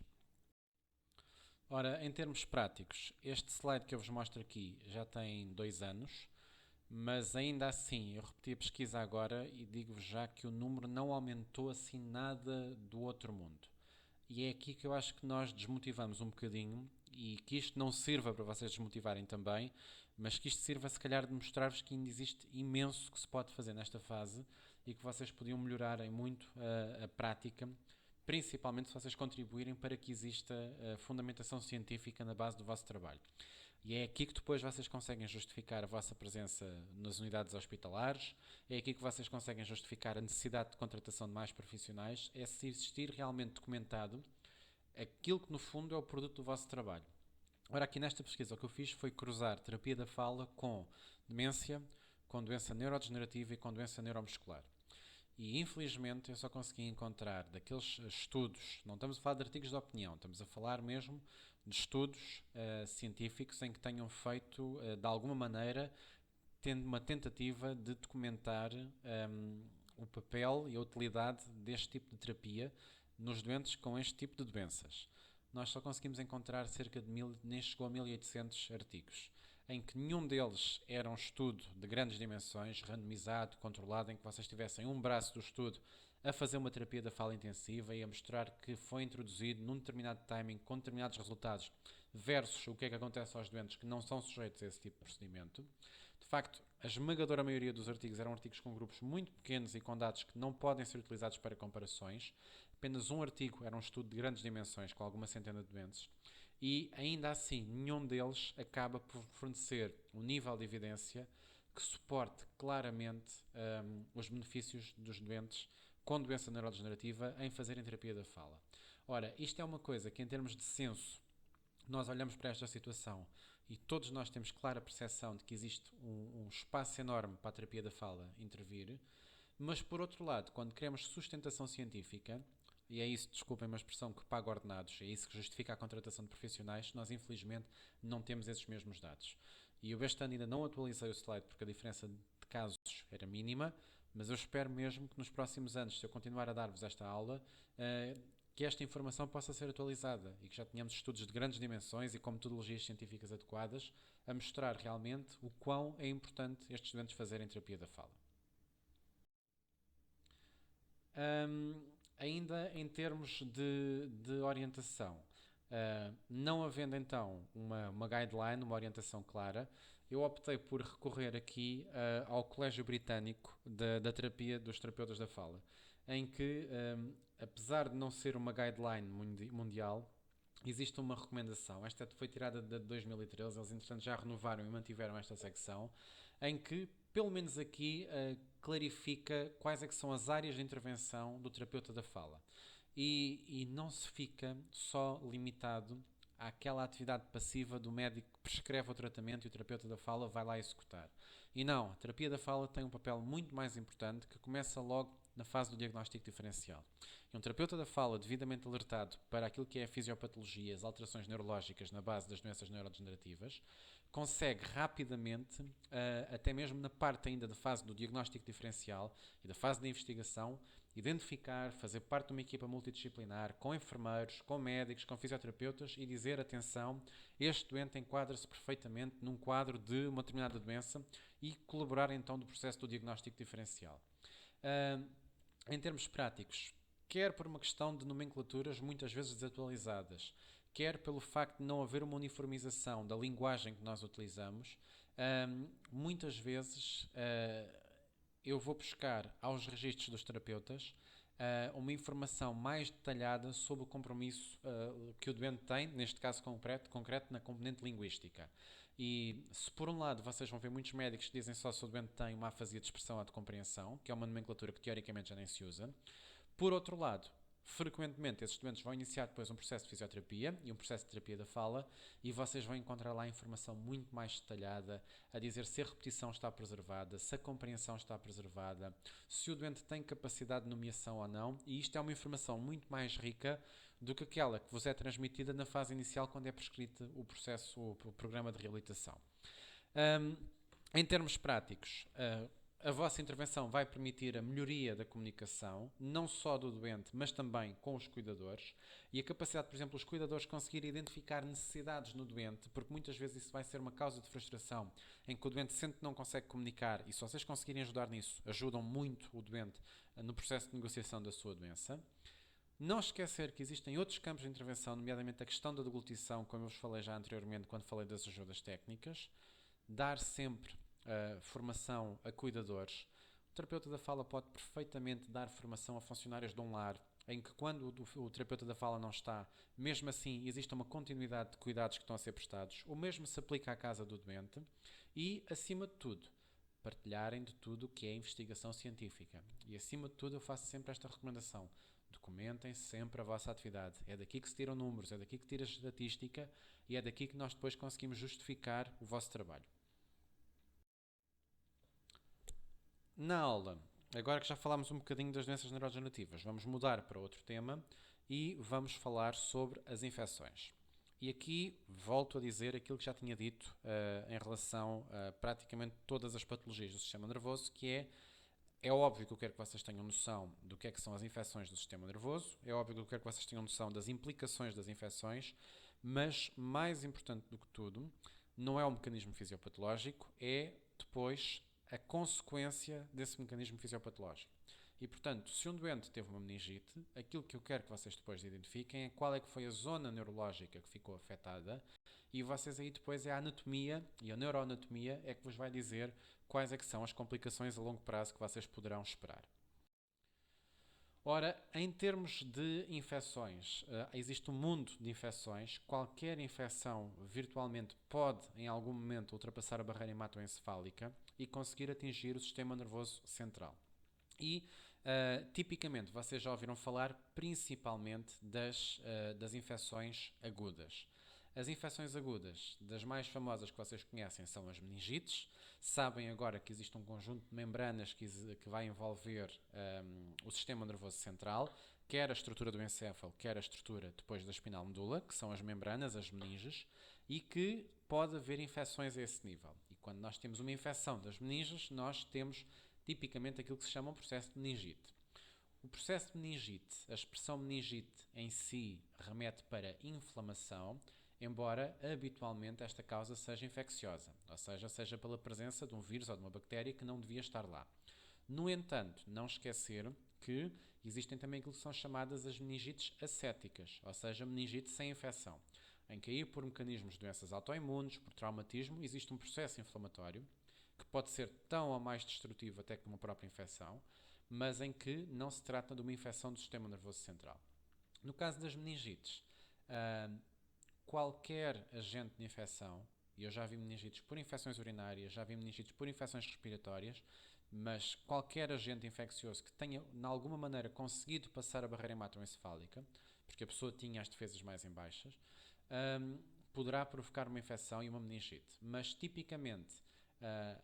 Ora, em termos práticos, este slide que eu vos mostro aqui já tem 2 anos, mas ainda assim, eu repeti a pesquisa agora e digo-vos já que o número não aumentou assim nada do outro mundo. E é aqui que eu acho que nós desmotivamos um bocadinho e que isto não sirva para vocês desmotivarem também, mas que isto sirva se calhar de mostrar-vos que ainda existe imenso que se pode fazer nesta fase e que vocês podiam melhorar em muito a prática, principalmente se vocês contribuírem para que exista a fundamentação científica na base do vosso trabalho. E é aqui que depois vocês conseguem justificar a vossa presença nas unidades hospitalares, é aqui que vocês conseguem justificar a necessidade de contratação de mais profissionais, é se existir realmente documentado aquilo que no fundo é o produto do vosso trabalho. Ora, aqui nesta pesquisa o que eu fiz foi cruzar terapia da fala com demência, com doença neurodegenerativa e com doença neuromuscular. E infelizmente eu só consegui encontrar daqueles estudos, não estamos a falar de artigos de opinião, estamos a falar mesmo de estudos científicos em que tenham feito, de alguma maneira, tendo uma tentativa de documentar o papel e a utilidade deste tipo de terapia nos doentes com este tipo de doenças. Nós só conseguimos encontrar cerca de nem chegou a 1800 artigos, em que nenhum deles era um estudo de grandes dimensões, randomizado, controlado, em que vocês tivessem um braço do estudo a fazer uma terapia da fala intensiva e a mostrar que foi introduzido num determinado timing, com determinados resultados, versus o que é que acontece aos doentes que não são sujeitos a esse tipo de procedimento. De facto, a esmagadora maioria dos artigos eram artigos com grupos muito pequenos e com dados que não podem ser utilizados para comparações. Apenas um artigo era um estudo de grandes dimensões, com alguma centena de doentes. E, ainda assim, nenhum deles acaba por fornecer um nível de evidência que suporte claramente os benefícios dos doentes com doença neurodegenerativa em fazerem terapia da fala. Ora, isto é uma coisa que, em termos de senso, nós olhamos para esta situação e todos nós temos clara percepção de que existe um espaço enorme para a terapia da fala intervir, mas, por outro lado, quando queremos sustentação científica, e é isso, desculpem uma expressão, que paga ordenados, é isso que justifica a contratação de profissionais, nós infelizmente não temos esses mesmos dados. E eu este ano ainda não atualizei o slide porque a diferença de casos era mínima, mas eu espero mesmo que nos próximos anos, se eu continuar a dar-vos esta aula, que esta informação possa ser atualizada e que já tenhamos estudos de grandes dimensões e com metodologias científicas adequadas a mostrar realmente o quão é importante estes doentes fazerem terapia da fala. Ainda em termos de orientação, não havendo então uma guideline, uma orientação clara, eu optei por recorrer aqui ao Colégio Britânico da Terapia dos Terapeutas da Fala, em que, apesar de não ser uma guideline mundial, existe uma recomendação. Esta foi tirada de 2013, eles entretanto já renovaram e mantiveram esta secção, em que, pelo menos aqui, clarifica quais é que são as áreas de intervenção do terapeuta da fala. E não se fica só limitado àquela atividade passiva do médico que prescreve o tratamento e o terapeuta da fala vai lá executar. E não, a terapia da fala tem um papel muito mais importante que começa logo na fase do diagnóstico diferencial. E um terapeuta da fala devidamente alertado para aquilo que é a fisiopatologia, as alterações neurológicas na base das doenças neurodegenerativas, consegue rapidamente, até mesmo na parte ainda da fase do diagnóstico diferencial e da fase de investigação, identificar, fazer parte de uma equipa multidisciplinar, com enfermeiros, com médicos, com fisioterapeutas e dizer, atenção, este doente enquadra-se perfeitamente num quadro de uma determinada doença e colaborar então do processo do diagnóstico diferencial. Em termos práticos, quer por uma questão de nomenclaturas muitas vezes desatualizadas, quer pelo facto de não haver uma uniformização da linguagem que nós utilizamos, muitas vezes eu vou buscar aos registros dos terapeutas uma informação mais detalhada sobre o compromisso que o doente tem, neste caso concreto na componente linguística. E se por um lado vocês vão ver muitos médicos que dizem só se o doente tem uma afasia de expressão ou de compreensão, que é uma nomenclatura que teoricamente já nem se usa, por outro lado, frequentemente esses doentes vão iniciar depois um processo de fisioterapia e um processo de terapia da fala e vocês vão encontrar lá informação muito mais detalhada a dizer se a repetição está preservada, se a compreensão está preservada, se o doente tem capacidade de nomeação ou não, e isto é uma informação muito mais rica do que aquela que vos é transmitida na fase inicial quando é prescrito o programa de reabilitação. Em termos práticos, a vossa intervenção vai permitir a melhoria da comunicação, não só do doente, mas também com os cuidadores, e a capacidade, por exemplo, dos cuidadores conseguirem identificar necessidades no doente, porque muitas vezes isso vai ser uma causa de frustração, em que o doente sente que não consegue comunicar, e se vocês conseguirem ajudar nisso, ajudam muito o doente no processo de negociação da sua doença. Não esquecer que existem outros campos de intervenção, nomeadamente a questão da deglutição, como eu vos falei já anteriormente quando falei das ajudas técnicas. Dar sempre formação a cuidadores. O terapeuta da fala pode perfeitamente dar formação a funcionários de um lar, em que quando o terapeuta da fala não está, mesmo assim existe uma continuidade de cuidados que estão a ser prestados. O mesmo se aplica à casa do doente e, acima de tudo, partilharem de tudo o que é investigação científica. E, acima de tudo, eu faço sempre esta recomendação. Documentem sempre a vossa atividade. É daqui que se tiram números, é daqui que tira a estatística e é daqui que nós depois conseguimos justificar o vosso trabalho. Na aula, agora que já falámos um bocadinho das doenças neurodegenerativas, vamos mudar para outro tema e vamos falar sobre as infecções. E aqui volto a dizer aquilo que já tinha dito em relação a praticamente todas as patologias do sistema nervoso, que é óbvio que eu quero que vocês tenham noção do que é que são as infecções do sistema nervoso, é óbvio que eu quero que vocês tenham noção das implicações das infecções, mas mais importante do que tudo, não é o mecanismo fisiopatológico, é depois a consequência desse mecanismo fisiopatológico. E, portanto, se um doente teve uma meningite, aquilo que eu quero que vocês depois identifiquem é qual é que foi a zona neurológica que ficou afetada e vocês aí depois é a anatomia e a neuroanatomia é que vos vai dizer quais é que são as complicações a longo prazo que vocês poderão esperar. Ora, em termos de infecções, existe um mundo de infecções. Qualquer infecção virtualmente pode, em algum momento, ultrapassar a barreira hematoencefálica e conseguir atingir o sistema nervoso central. E, tipicamente, vocês já ouviram falar principalmente das infecções agudas. As infecções agudas, das mais famosas que vocês conhecem, são as meningites. Sabem agora que existe um conjunto de membranas que vai envolver o sistema nervoso central. quer a estrutura do encéfalo, quer a estrutura depois da espinal medula, que são as membranas, as meninges, e que pode haver infecções a esse nível. E quando nós temos uma infecção das meninges, nós temos tipicamente aquilo que se chama um processo de meningite. O processo de meningite, a expressão meningite em si remete para inflamação, embora habitualmente esta causa seja infecciosa, ou seja pela presença de um vírus ou de uma bactéria que não devia estar lá. No entanto, não esquecer que existem também aquilo que são chamadas as meningites acéticas, ou seja, meningite sem infecção, em que aí por mecanismos de doenças autoimunes, por traumatismo, existe um processo inflamatório que pode ser tão ou mais destrutivo até que uma própria infecção, mas em que não se trata de uma infecção do sistema nervoso central. No caso das meningites, qualquer agente de infecção, e eu já vi meningites por infecções urinárias, já vi meningites por infecções respiratórias, mas qualquer agente infeccioso que tenha, de alguma maneira, conseguido passar a barreira hematoencefálica, porque a pessoa tinha as defesas mais em baixas, poderá provocar uma infecção e uma meningite. Mas, tipicamente,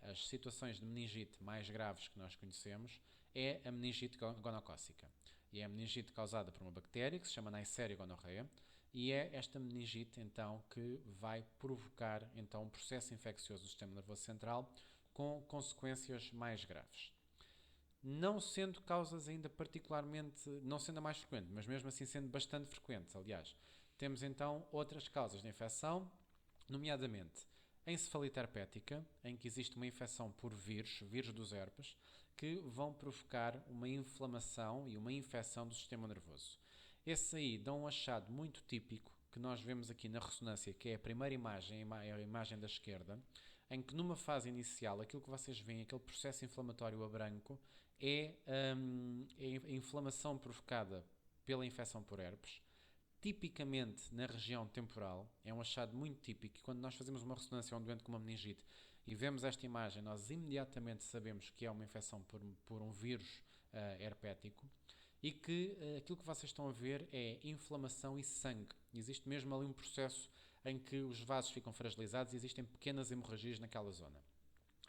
as situações de meningite mais graves que nós conhecemos é a meningite gonocócica. E é a meningite causada por uma bactéria que se chama Neisseria gonorrhea, e é esta meningite, então, que vai provocar então, um processo infeccioso do sistema nervoso central com consequências mais graves. Não sendo causas ainda particularmente, não sendo a mais frequente, mas mesmo assim sendo bastante frequentes, aliás, temos então outras causas de infecção, nomeadamente a encefalite herpética, em que existe uma infecção por vírus dos herpes, que vão provocar uma inflamação e uma infecção do sistema nervoso. Esse aí dá um achado muito típico que nós vemos aqui na ressonância, que é a primeira imagem, a imagem da esquerda, em que numa fase inicial aquilo que vocês veem, aquele processo inflamatório a branco, é a inflamação provocada pela infecção por herpes, tipicamente na região temporal. É um achado muito típico, e quando nós fazemos uma ressonância a um doente com uma meningite e vemos esta imagem, nós imediatamente sabemos que é uma infecção por um vírus herpético, e que aquilo que vocês estão a ver é inflamação e sangue. Existe mesmo ali um processo em que os vasos ficam fragilizados e existem pequenas hemorragias naquela zona.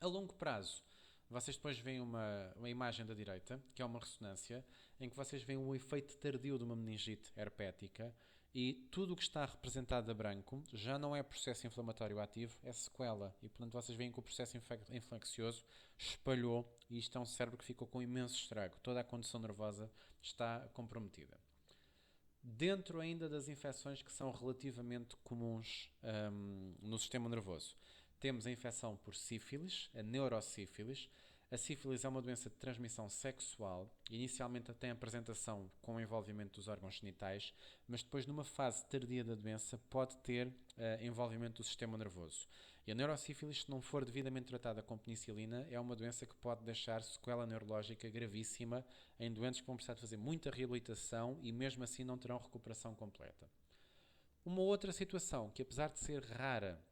A longo prazo, vocês depois veem uma imagem da direita, que é uma ressonância, em que vocês veem o efeito tardio de uma meningite herpética, e tudo o que está representado a branco já não é processo inflamatório ativo, é sequela. E, portanto, vocês veem que o processo infeccioso espalhou, e isto é um cérebro que ficou com imenso estrago. Toda a condição nervosa está comprometida. Dentro ainda das infecções que são relativamente comuns no sistema nervoso, temos a infecção por sífilis, a neurosífilis. A sífilis é uma doença de transmissão sexual. Inicialmente tem apresentação com o envolvimento dos órgãos genitais, mas depois, numa fase tardia da doença, pode ter envolvimento do sistema nervoso. E a neurosífilis, se não for devidamente tratada com penicilina, é uma doença que pode deixar sequela neurológica gravíssima em doentes que vão precisar de fazer muita reabilitação e mesmo assim não terão recuperação completa. Uma outra situação que, apesar de ser rara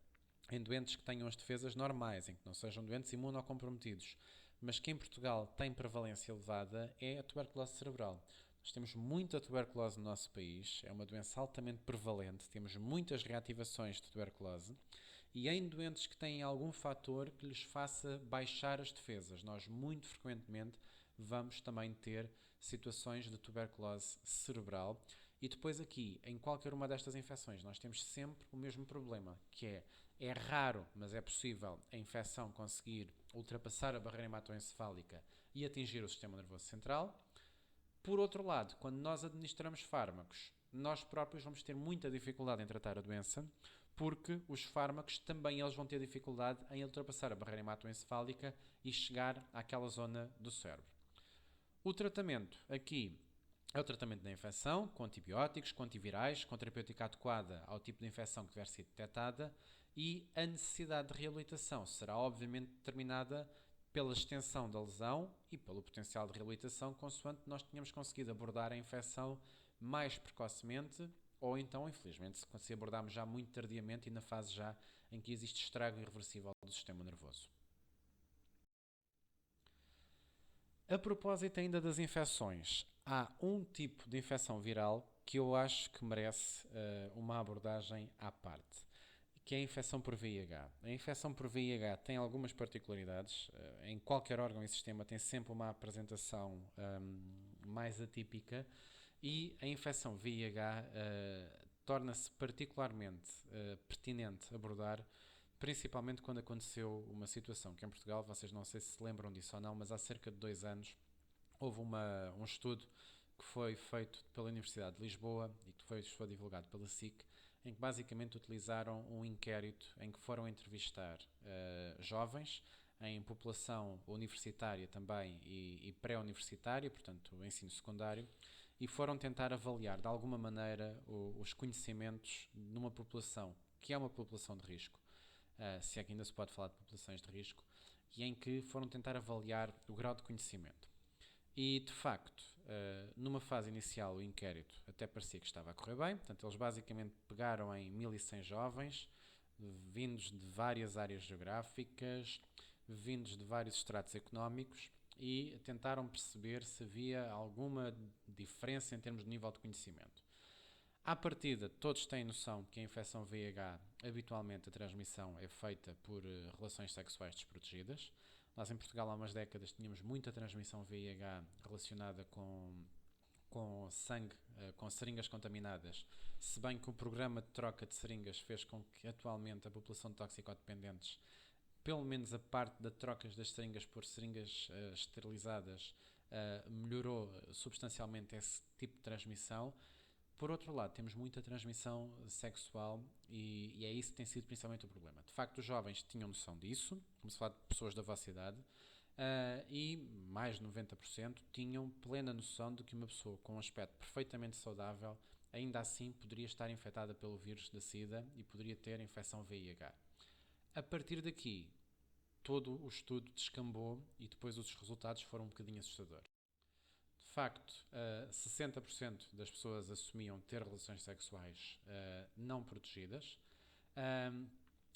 em doentes que tenham as defesas normais, em que não sejam doentes imunocomprometidos, mas que em Portugal tem prevalência elevada, é a tuberculose cerebral. Nós temos muita tuberculose no nosso país, é uma doença altamente prevalente, temos muitas reativações de tuberculose, e em doentes que têm algum fator que lhes faça baixar as defesas, nós muito frequentemente vamos também ter situações de tuberculose cerebral. E depois aqui, em qualquer uma destas infecções, nós temos sempre o mesmo problema, que é raro, mas é possível a infecção conseguir ultrapassar a barreira hematoencefálica e atingir o sistema nervoso central. Por outro lado, quando nós administramos fármacos, nós próprios vamos ter muita dificuldade em tratar a doença, porque os fármacos também eles vão ter dificuldade em ultrapassar a barreira hematoencefálica e chegar àquela zona do cérebro. O tratamento aqui é o tratamento da infecção, com antibióticos, com antivirais, com terapêutica adequada ao tipo de infecção que tiver sido detectada, e a necessidade de reabilitação será obviamente determinada pela extensão da lesão e pelo potencial de reabilitação, consoante nós tenhamos conseguido abordar a infecção mais precocemente, ou então, infelizmente, se abordarmos já muito tardiamente e na fase já em que existe estrago irreversível do sistema nervoso. A propósito ainda das infecções, há um tipo de infecção viral que eu acho que merece uma abordagem à parte, que é a infecção por VIH. A infecção por VIH tem algumas particularidades. Em qualquer órgão e sistema tem sempre uma apresentação mais atípica, E a infecção VIH torna-se particularmente pertinente abordar, principalmente quando aconteceu uma situação que em Portugal, vocês não sei se se lembram disso ou não, mas há cerca de 2 anos houve um estudo que foi feito pela Universidade de Lisboa e que foi divulgado pela SIC, em que basicamente utilizaram um inquérito em que foram entrevistar jovens em população universitária também e pré-universitária, portanto o ensino secundário, e foram tentar avaliar de alguma maneira os conhecimentos numa população que é uma população de risco, se é que ainda se pode falar de populações de risco, e em que foram tentar avaliar o grau de conhecimento. E, de facto, numa fase inicial, o inquérito até parecia que estava a correr bem. Portanto, eles basicamente pegaram em 1100 jovens, vindos de várias áreas geográficas, vindos de vários estratos económicos, e tentaram perceber se havia alguma diferença em termos de nível de conhecimento. À partida, todos têm noção de que a infecção VIH, habitualmente a transmissão é feita por relações sexuais desprotegidas. Nós em Portugal há umas décadas tínhamos muita transmissão VIH relacionada com sangue, com seringas contaminadas, se bem que o programa de troca de seringas fez com que atualmente a população de toxicodependentes, pelo menos a parte das trocas das seringas por seringas esterilizadas, melhorou substancialmente esse tipo de transmissão. Por outro lado, temos muita transmissão sexual e é isso que tem sido principalmente o problema. De facto, os jovens tinham noção disso, vamos falar de pessoas da vossa idade, e mais de 90% tinham plena noção de que uma pessoa com um aspecto perfeitamente saudável ainda assim poderia estar infectada pelo vírus da SIDA e poderia ter infecção VIH. A partir daqui, todo o estudo descambou e depois os resultados foram um bocadinho assustadores. De facto, 60% das pessoas assumiam ter relações sexuais não protegidas.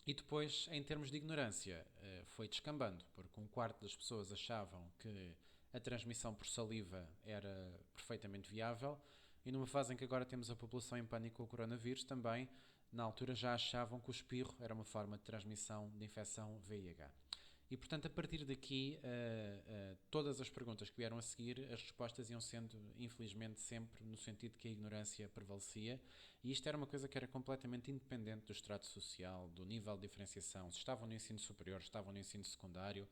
E depois, em termos de ignorância, foi descambando, porque um quarto das pessoas achavam que a transmissão por saliva era perfeitamente viável, e numa fase em que agora temos a população em pânico com o coronavírus, também, na altura, já achavam que o espirro era uma forma de transmissão de infecção VIH. E, portanto, a partir daqui, todas as perguntas que vieram a seguir, as respostas iam sendo, infelizmente, sempre no sentido que a ignorância prevalecia. E isto era uma coisa que era completamente independente do estrato social, do nível de diferenciação. Se estavam no ensino superior, se estavam no ensino secundário,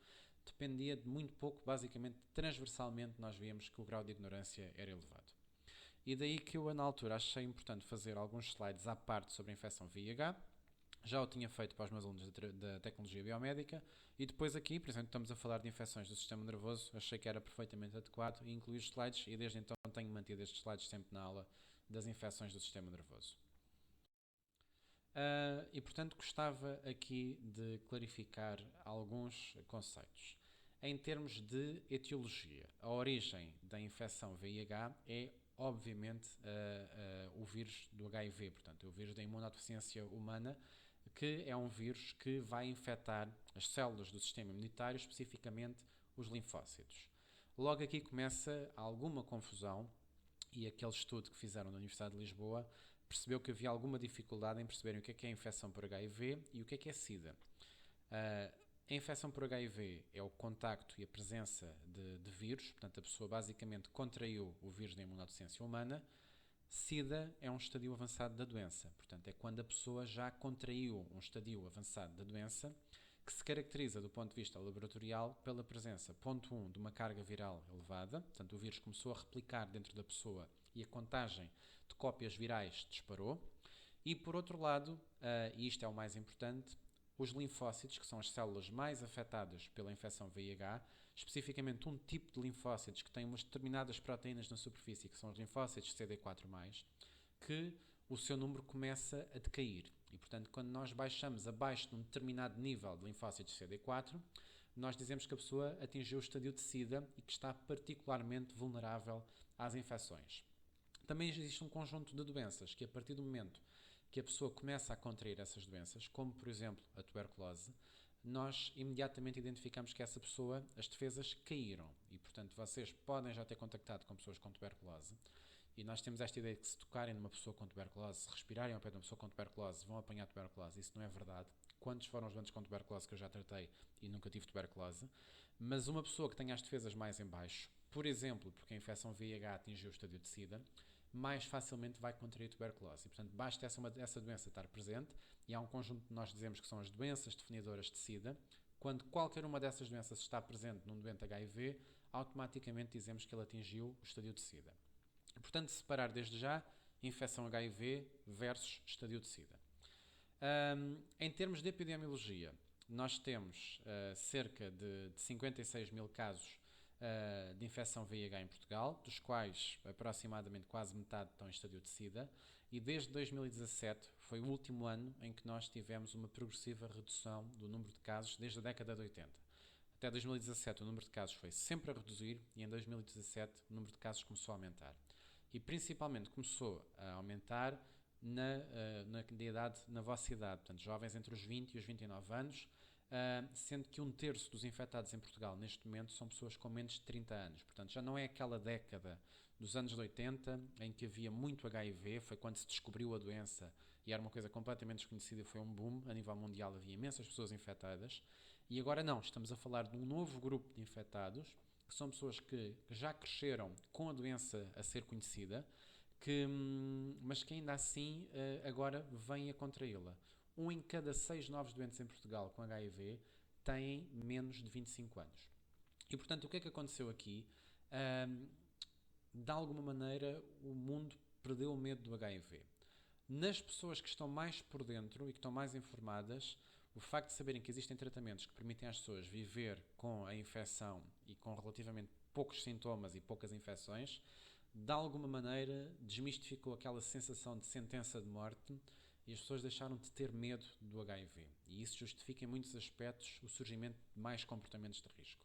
dependia de muito pouco, basicamente, transversalmente, nós víamos que o grau de ignorância era elevado. E daí que eu, na altura, achei importante fazer alguns slides à parte sobre a infecção VIH. Já o tinha feito para os meus alunos da tecnologia biomédica e depois aqui, por exemplo, estamos a falar de infecções do sistema nervoso, achei que era perfeitamente adequado e incluí os slides e desde então tenho mantido estes slides sempre na aula das infecções do sistema nervoso. E portanto gostava aqui de clarificar alguns conceitos. Em termos de etiologia, a origem da infecção VIH é obviamente o vírus do HIV, portanto, o vírus da imunodeficiência humana, que é um vírus que vai infectar as células do sistema imunitário, especificamente os linfócitos. Logo aqui começa alguma confusão e aquele estudo que fizeram na Universidade de Lisboa percebeu que havia alguma dificuldade em perceberem o que é a infecção por HIV e o que é SIDA. A infecção por HIV é o contacto e a presença de vírus, portanto a pessoa basicamente contraiu o vírus da imunodeficiência humana. SIDA é um estadio avançado da doença, portanto é quando a pessoa já contraiu um estadio avançado da doença, que se caracteriza do ponto de vista laboratorial pela presença, ponto 1, de uma carga viral elevada, portanto o vírus começou a replicar dentro da pessoa e a contagem de cópias virais disparou, e por outro lado, e isto é o mais importante, os linfócitos, que são as células mais afetadas pela infecção VIH, especificamente um tipo de linfócitos que tem umas determinadas proteínas na superfície, que são os linfócitos CD4+, que o seu número começa a decair. E, portanto, quando nós baixamos abaixo de um determinado nível de linfócitos CD4, nós dizemos que a pessoa atingiu o estadio de SIDA e que está particularmente vulnerável às infecções. Também existe um conjunto de doenças que, a partir do momento que a pessoa começa a contrair essas doenças, como por exemplo a tuberculose, nós imediatamente identificamos que essa pessoa, as defesas caíram e, portanto, vocês podem já ter contactado com pessoas com tuberculose e nós temos esta ideia de que se tocarem numa pessoa com tuberculose, se respirarem ao pé de uma pessoa com tuberculose, vão apanhar tuberculose. Isso não é verdade. Quantos foram os doentes com tuberculose que eu já tratei e nunca tive tuberculose? Mas uma pessoa que tenha as defesas mais em baixo, por exemplo, porque a infecção VIH atingiu o estadio de SIDA, mais facilmente vai contrair tuberculose. E, portanto, basta essa doença estar presente, e há um conjunto que nós dizemos que são as doenças definidoras de SIDA. Quando qualquer uma dessas doenças está presente num doente HIV, automaticamente dizemos que ele atingiu o estadio de SIDA. E, portanto, separar desde já infecção HIV versus estadio de SIDA. Em termos de epidemiologia, nós temos cerca de 56 mil casos de infecção VIH em Portugal, dos quais aproximadamente quase metade estão em estadio de SIDA, e desde 2017 foi o último ano em que nós tivemos uma progressiva redução do número de casos desde a década de 80. Até 2017 o número de casos foi sempre a reduzir e em 2017 o número de casos começou a aumentar. E principalmente começou a aumentar na vossa idade, portanto, jovens entre os 20 e os 29 anos, sendo que 1/3 dos infectados em Portugal neste momento são pessoas com menos de 30 anos. Portanto, já não é aquela década dos anos 80 em que havia muito HIV, foi quando se descobriu a doença e era uma coisa completamente desconhecida, foi um boom, a nível mundial havia imensas pessoas infectadas, e agora não, estamos a falar de um novo grupo de infectados, que são pessoas que já cresceram com a doença a ser conhecida, mas que ainda assim agora vêm a contraí-la. 1 em cada 6 novos doentes em Portugal com HIV têm menos de 25 anos. E, portanto, o que é que aconteceu aqui? De alguma maneira, o mundo perdeu o medo do HIV. Nas pessoas que estão mais por dentro e que estão mais informadas, o facto de saberem que existem tratamentos que permitem às pessoas viver com a infecção e com relativamente poucos sintomas e poucas infecções, de alguma maneira desmistificou aquela sensação de sentença de morte e as pessoas deixaram de ter medo do HIV. E isso justifica em muitos aspectos o surgimento de mais comportamentos de risco.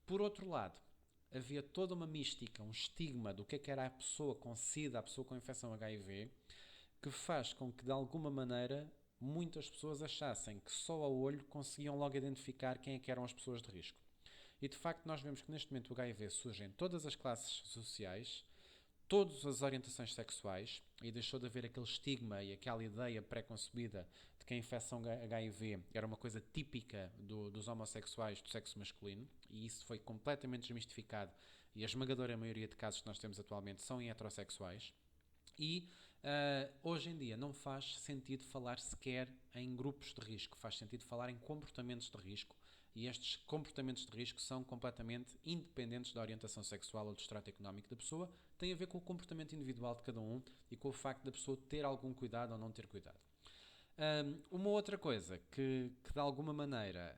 Por outro lado, havia toda uma mística, um estigma do que era a pessoa com SIDA, a pessoa com infecção HIV, que faz com que de alguma maneira muitas pessoas achassem que só ao olho conseguiam logo identificar quem é que eram as pessoas de risco. E de facto nós vemos que neste momento o HIV surge em todas as classes sociais, todas as orientações sexuais, e deixou de haver aquele estigma e aquela ideia pré-concebida de que a infecção HIV era uma coisa típica dos homossexuais do sexo masculino, e isso foi completamente desmistificado, e a esmagadora maioria de casos que nós temos atualmente são em heterossexuais. E hoje em dia não faz sentido falar sequer em grupos de risco, faz sentido falar em comportamentos de risco, e estes comportamentos de risco são completamente independentes da orientação sexual ou do extrato económico da pessoa, têm a ver com o comportamento individual de cada um e com o facto da pessoa ter algum cuidado ou não ter cuidado. Uma outra coisa que de alguma maneira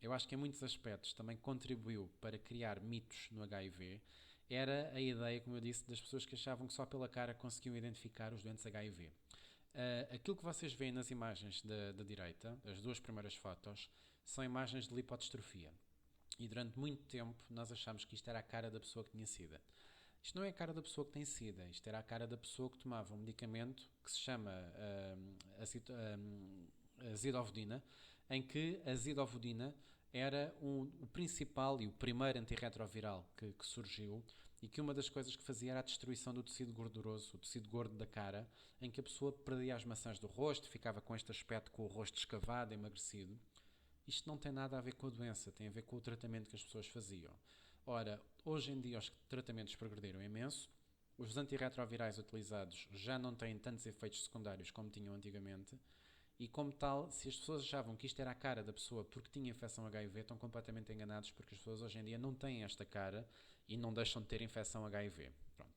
eu acho que em muitos aspectos também contribuiu para criar mitos no HIV era a ideia, como eu disse, das pessoas que achavam que só pela cara conseguiam identificar os doentes HIV. Aquilo que vocês veem nas imagens da direita, as duas primeiras fotos, são imagens de lipodistrofia. E durante muito tempo nós achámos que isto era a cara da pessoa que tinha SIDA. Isto não é a cara da pessoa que tem SIDA, isto era a cara da pessoa que tomava um medicamento que se chama azidovodina, em que a azidovodina era o principal e o primeiro antirretroviral que surgiu, e que uma das coisas que fazia era a destruição do tecido gorduroso, o tecido gordo da cara, em que a pessoa perdia as maçãs do rosto, ficava com este aspecto com o rosto escavado, emagrecido. Isto não tem nada a ver com a doença, tem a ver com o tratamento que as pessoas faziam. Ora, hoje em dia os tratamentos progrediram imenso, os antirretrovirais utilizados já não têm tantos efeitos secundários como tinham antigamente, e como tal, se as pessoas achavam que isto era a cara da pessoa porque tinha infecção HIV, estão completamente enganados, porque as pessoas hoje em dia não têm esta cara e não deixam de ter infecção HIV. Pronto.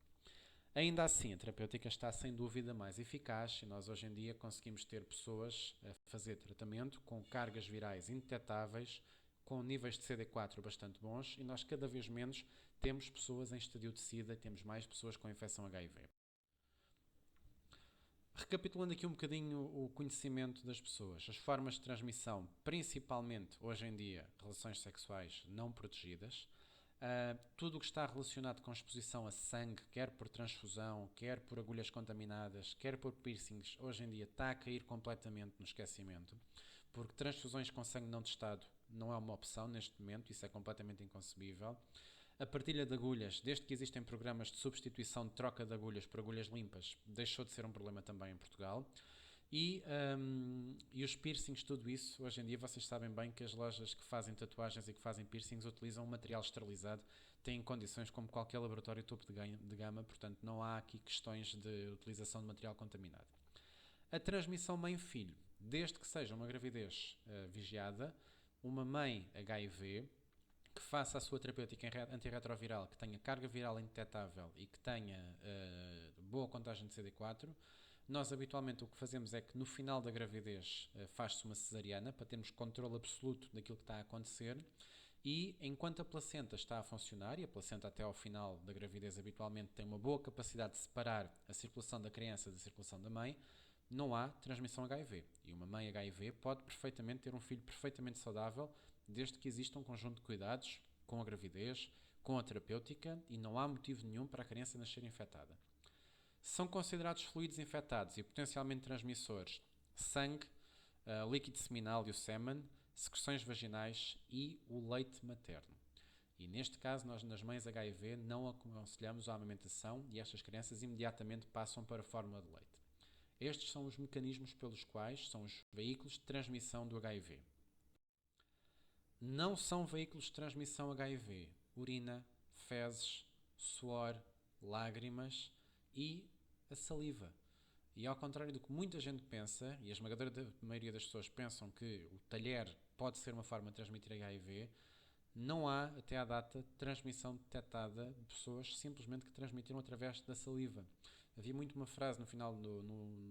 Ainda assim, a terapêutica está sem dúvida mais eficaz e nós hoje em dia conseguimos ter pessoas a fazer tratamento com cargas virais indetetáveis, com níveis de CD4 bastante bons, e nós cada vez menos temos pessoas em estadio de SIDA, temos mais pessoas com infecção HIV. Recapitulando aqui um bocadinho o conhecimento das pessoas, as formas de transmissão, principalmente hoje em dia, relações sexuais não protegidas, tudo o que está relacionado com exposição a sangue, quer por transfusão, quer por agulhas contaminadas, quer por piercings, hoje em dia está a cair completamente no esquecimento, porque transfusões com sangue não testado não é uma opção neste momento, isso é completamente inconcebível. A partilha de agulhas, desde que existem programas de substituição de troca de agulhas por agulhas limpas, deixou de ser um problema também em Portugal. E os piercings, tudo isso, hoje em dia vocês sabem bem que as lojas que fazem tatuagens e que fazem piercings utilizam um material esterilizado, têm condições como qualquer laboratório topo de gama, portanto não há aqui questões de utilização de material contaminado. A transmissão mãe-filho, desde que seja uma gravidez vigiada, uma mãe HIV que faça a sua terapêutica antirretroviral, que tenha carga viral indetetável e que tenha boa contagem de CD4, nós habitualmente o que fazemos é que no final da gravidez faz-se uma cesariana para termos controle absoluto daquilo que está a acontecer e enquanto a placenta está a funcionar, e a placenta até ao final da gravidez habitualmente tem uma boa capacidade de separar a circulação da criança da circulação da mãe, não há transmissão HIV. E uma mãe HIV pode perfeitamente ter um filho perfeitamente saudável desde que exista um conjunto de cuidados com a gravidez, com a terapêutica e não há motivo nenhum para a criança nascer infectada. São considerados fluidos infectados e potencialmente transmissores sangue, líquido seminal e o sêmen, secreções vaginais e o leite materno. E neste caso, nós nas mães HIV não aconselhamos a amamentação e estas crianças imediatamente passam para a fórmula de leite. Estes são os mecanismos pelos quais são os veículos de transmissão do HIV. Não são veículos de transmissão HIV, urina, fezes, suor, lágrimas e a saliva. E ao contrário do que muita gente pensa, e a esmagadora maioria das pessoas pensam que o talher pode ser uma forma de transmitir HIV, não há, até à data, transmissão detectada de pessoas simplesmente que transmitiram através da saliva. Havia muito uma frase no final,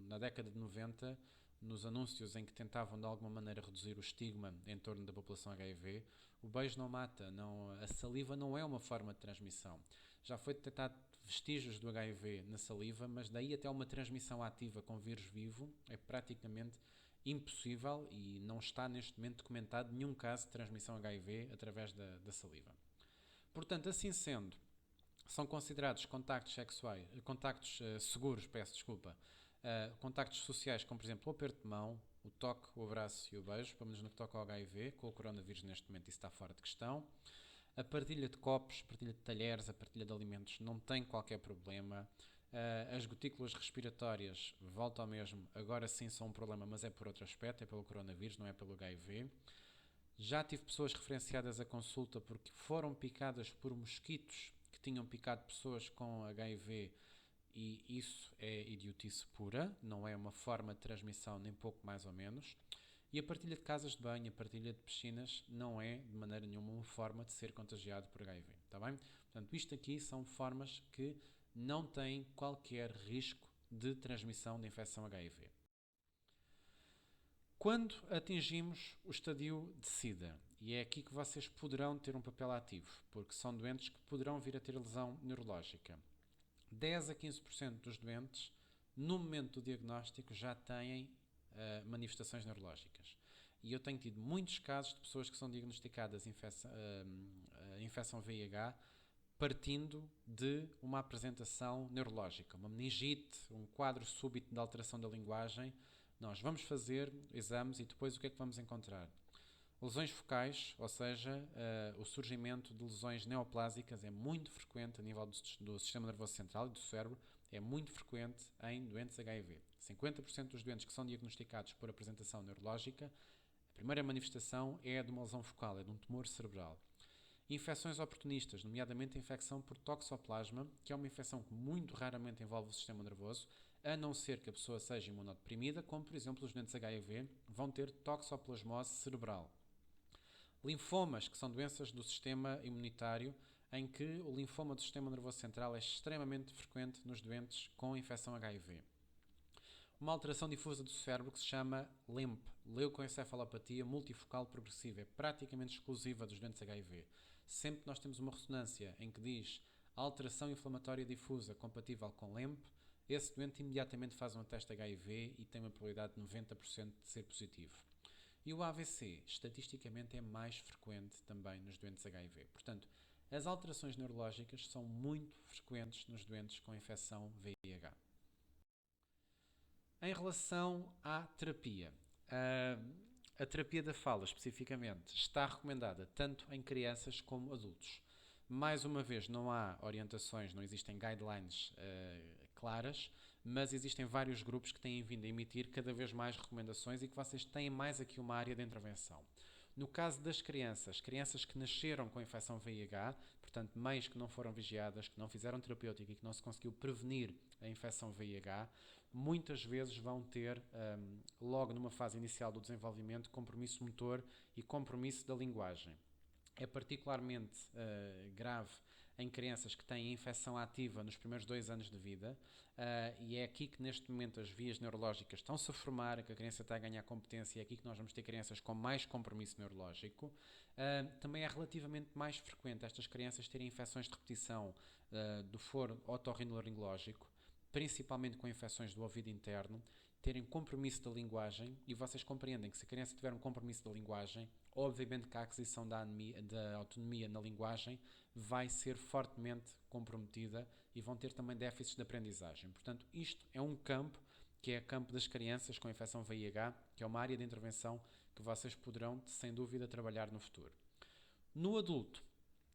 na década de 90, nos anúncios em que tentavam de alguma maneira reduzir o estigma em torno da população HIV, o beijo não mata, a saliva não é uma forma de transmissão. Já foi detectado vestígios do HIV na saliva, mas daí até uma transmissão ativa com vírus vivo é praticamente impossível e não está neste momento documentado nenhum caso de transmissão HIV através da saliva. Portanto, assim sendo, são considerados contactos sexuais, contactos seguros, contactos sociais, como por exemplo o aperto de mão, o toque, o abraço e o beijo, pelo menos no que toca ao HIV, com o coronavírus neste momento isso está fora de questão. A partilha de copos, a partilha de talheres, a partilha de alimentos não tem qualquer problema. As gotículas respiratórias, volta ao mesmo, agora sim são um problema, mas é por outro aspecto, é pelo coronavírus, não é pelo HIV. Já tive pessoas referenciadas à consulta porque foram picadas por mosquitos que tinham picado pessoas com HIV e isso é idiotice pura, não é uma forma de transmissão nem pouco mais ou menos. E a partilha de casas de banho, a partilha de piscinas não é de maneira nenhuma uma forma de ser contagiado por HIV, está bem? Portanto, isto aqui são formas que não têm qualquer risco de transmissão de infecção HIV. Quando atingimos o estadio de SIDA, e é aqui que vocês poderão ter um papel ativo, porque são doentes que poderão vir a ter lesão neurológica. 10 a 15% dos doentes, no momento do diagnóstico, já têm manifestações neurológicas. E eu tenho tido muitos casos de pessoas que são diagnosticadas infecção VIH partindo de uma apresentação neurológica, uma meningite, um quadro súbito de alteração da linguagem. Nós vamos fazer exames e depois o que é que vamos encontrar? Lesões focais, ou seja, o surgimento de lesões neoplásicas é muito frequente a nível do sistema nervoso central e do cérebro, é muito frequente em doentes HIV. 50% dos doentes que são diagnosticados por apresentação neurológica, a primeira manifestação é de uma lesão focal, é de um tumor cerebral. Infecções oportunistas, nomeadamente a infecção por toxoplasma, que é uma infecção que muito raramente envolve o sistema nervoso, a não ser que a pessoa seja imunodeprimida, como por exemplo os doentes HIV vão ter toxoplasmose cerebral. Linfomas, que são doenças do sistema imunitário, em que o linfoma do sistema nervoso central é extremamente frequente nos doentes com infecção HIV. Uma alteração difusa do cérebro que se chama LEMP, leucoencefalopatia multifocal progressiva, é praticamente exclusiva dos doentes HIV. Sempre que nós temos uma ressonância em que diz alteração inflamatória difusa compatível com LEMP, esse doente imediatamente faz um teste HIV e tem uma probabilidade de 90% de ser positivo. E o AVC, estatisticamente, é mais frequente também nos doentes HIV. Portanto, as alterações neurológicas são muito frequentes nos doentes com infecção VIH. Em relação à terapia, a terapia da fala, especificamente, está recomendada tanto em crianças como adultos. Mais uma vez, não há orientações, não existem guidelines claras, mas existem vários grupos que têm vindo a emitir cada vez mais recomendações e que vocês têm mais aqui uma área de intervenção. No caso das crianças, crianças que nasceram com infecção VIH, portanto, mães que não foram vigiadas, que não fizeram terapêutica e que não se conseguiu prevenir a infecção VIH, muitas vezes vão ter, logo numa fase inicial do desenvolvimento, compromisso motor e compromisso da linguagem. É particularmente grave em crianças que têm infecção ativa nos primeiros 2 anos de vida, e é aqui que neste momento as vias neurológicas estão-se a formar, que a criança está a ganhar competência, e é aqui que nós vamos ter crianças com mais compromisso neurológico. Também é relativamente mais frequente estas crianças terem infecções de repetição do foro otorrinolaringológico, principalmente com infecções do ouvido interno, terem compromisso da linguagem, e vocês compreendem que se a criança tiver um compromisso da linguagem, obviamente que a aquisição da autonomia na linguagem vai ser fortemente comprometida e vão ter também déficits de aprendizagem. Portanto, isto é um campo que é o campo das crianças com infecção VIH, que é uma área de intervenção que vocês poderão, sem dúvida, trabalhar no futuro. No adulto,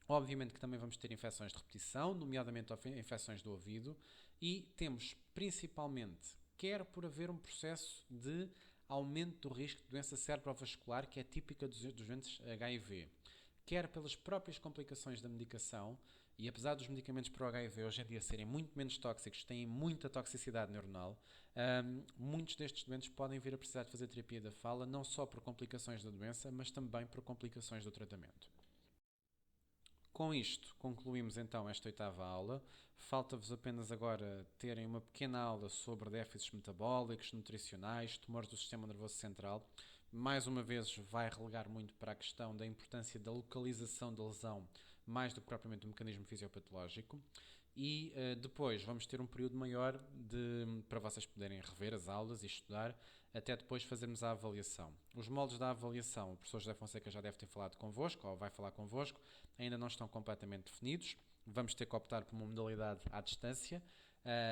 obviamente que também vamos ter infecções de repetição, nomeadamente infecções do ouvido, e temos principalmente, quer por haver um processo de aumento do risco de doença cerebrovascular, que é típica dos doentes HIV, quer pelas próprias complicações da medicação, e apesar dos medicamentos para o HIV hoje em dia serem muito menos tóxicos, têm muita toxicidade neuronal, muitos destes doentes podem vir a precisar de fazer terapia da fala, não só por complicações da doença, mas também por complicações do tratamento. Com isto, concluímos então esta 8ª aula. Falta-vos apenas agora terem uma pequena aula sobre déficits metabólicos, nutricionais, tumores do sistema nervoso central. Mais uma vez, vai relegar muito para a questão da importância da localização da lesão, mais do que propriamente o mecanismo fisiopatológico. E depois vamos ter um período maior para vocês poderem rever as aulas e estudar, até depois fazermos a avaliação. Os moldes da avaliação, o professor José Fonseca já deve ter falado convosco, ou vai falar convosco, ainda não estão completamente definidos. Vamos ter que optar por uma modalidade à distância,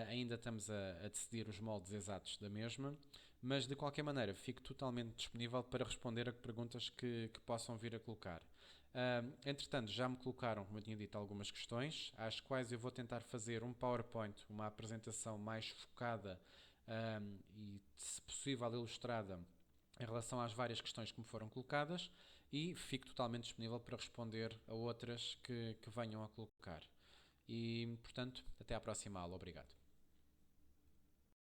ainda estamos a decidir os moldes exatos da mesma, mas de qualquer maneira fico totalmente disponível para responder a perguntas que possam vir a colocar. Entretanto, já me colocaram, como eu tinha dito, algumas questões, às quais eu vou tentar fazer um PowerPoint, uma apresentação mais focada e, se possível, ilustrada em relação às várias questões que me foram colocadas, e fico totalmente disponível para responder a outras que venham a colocar. E, portanto, até à próxima aula. Obrigado.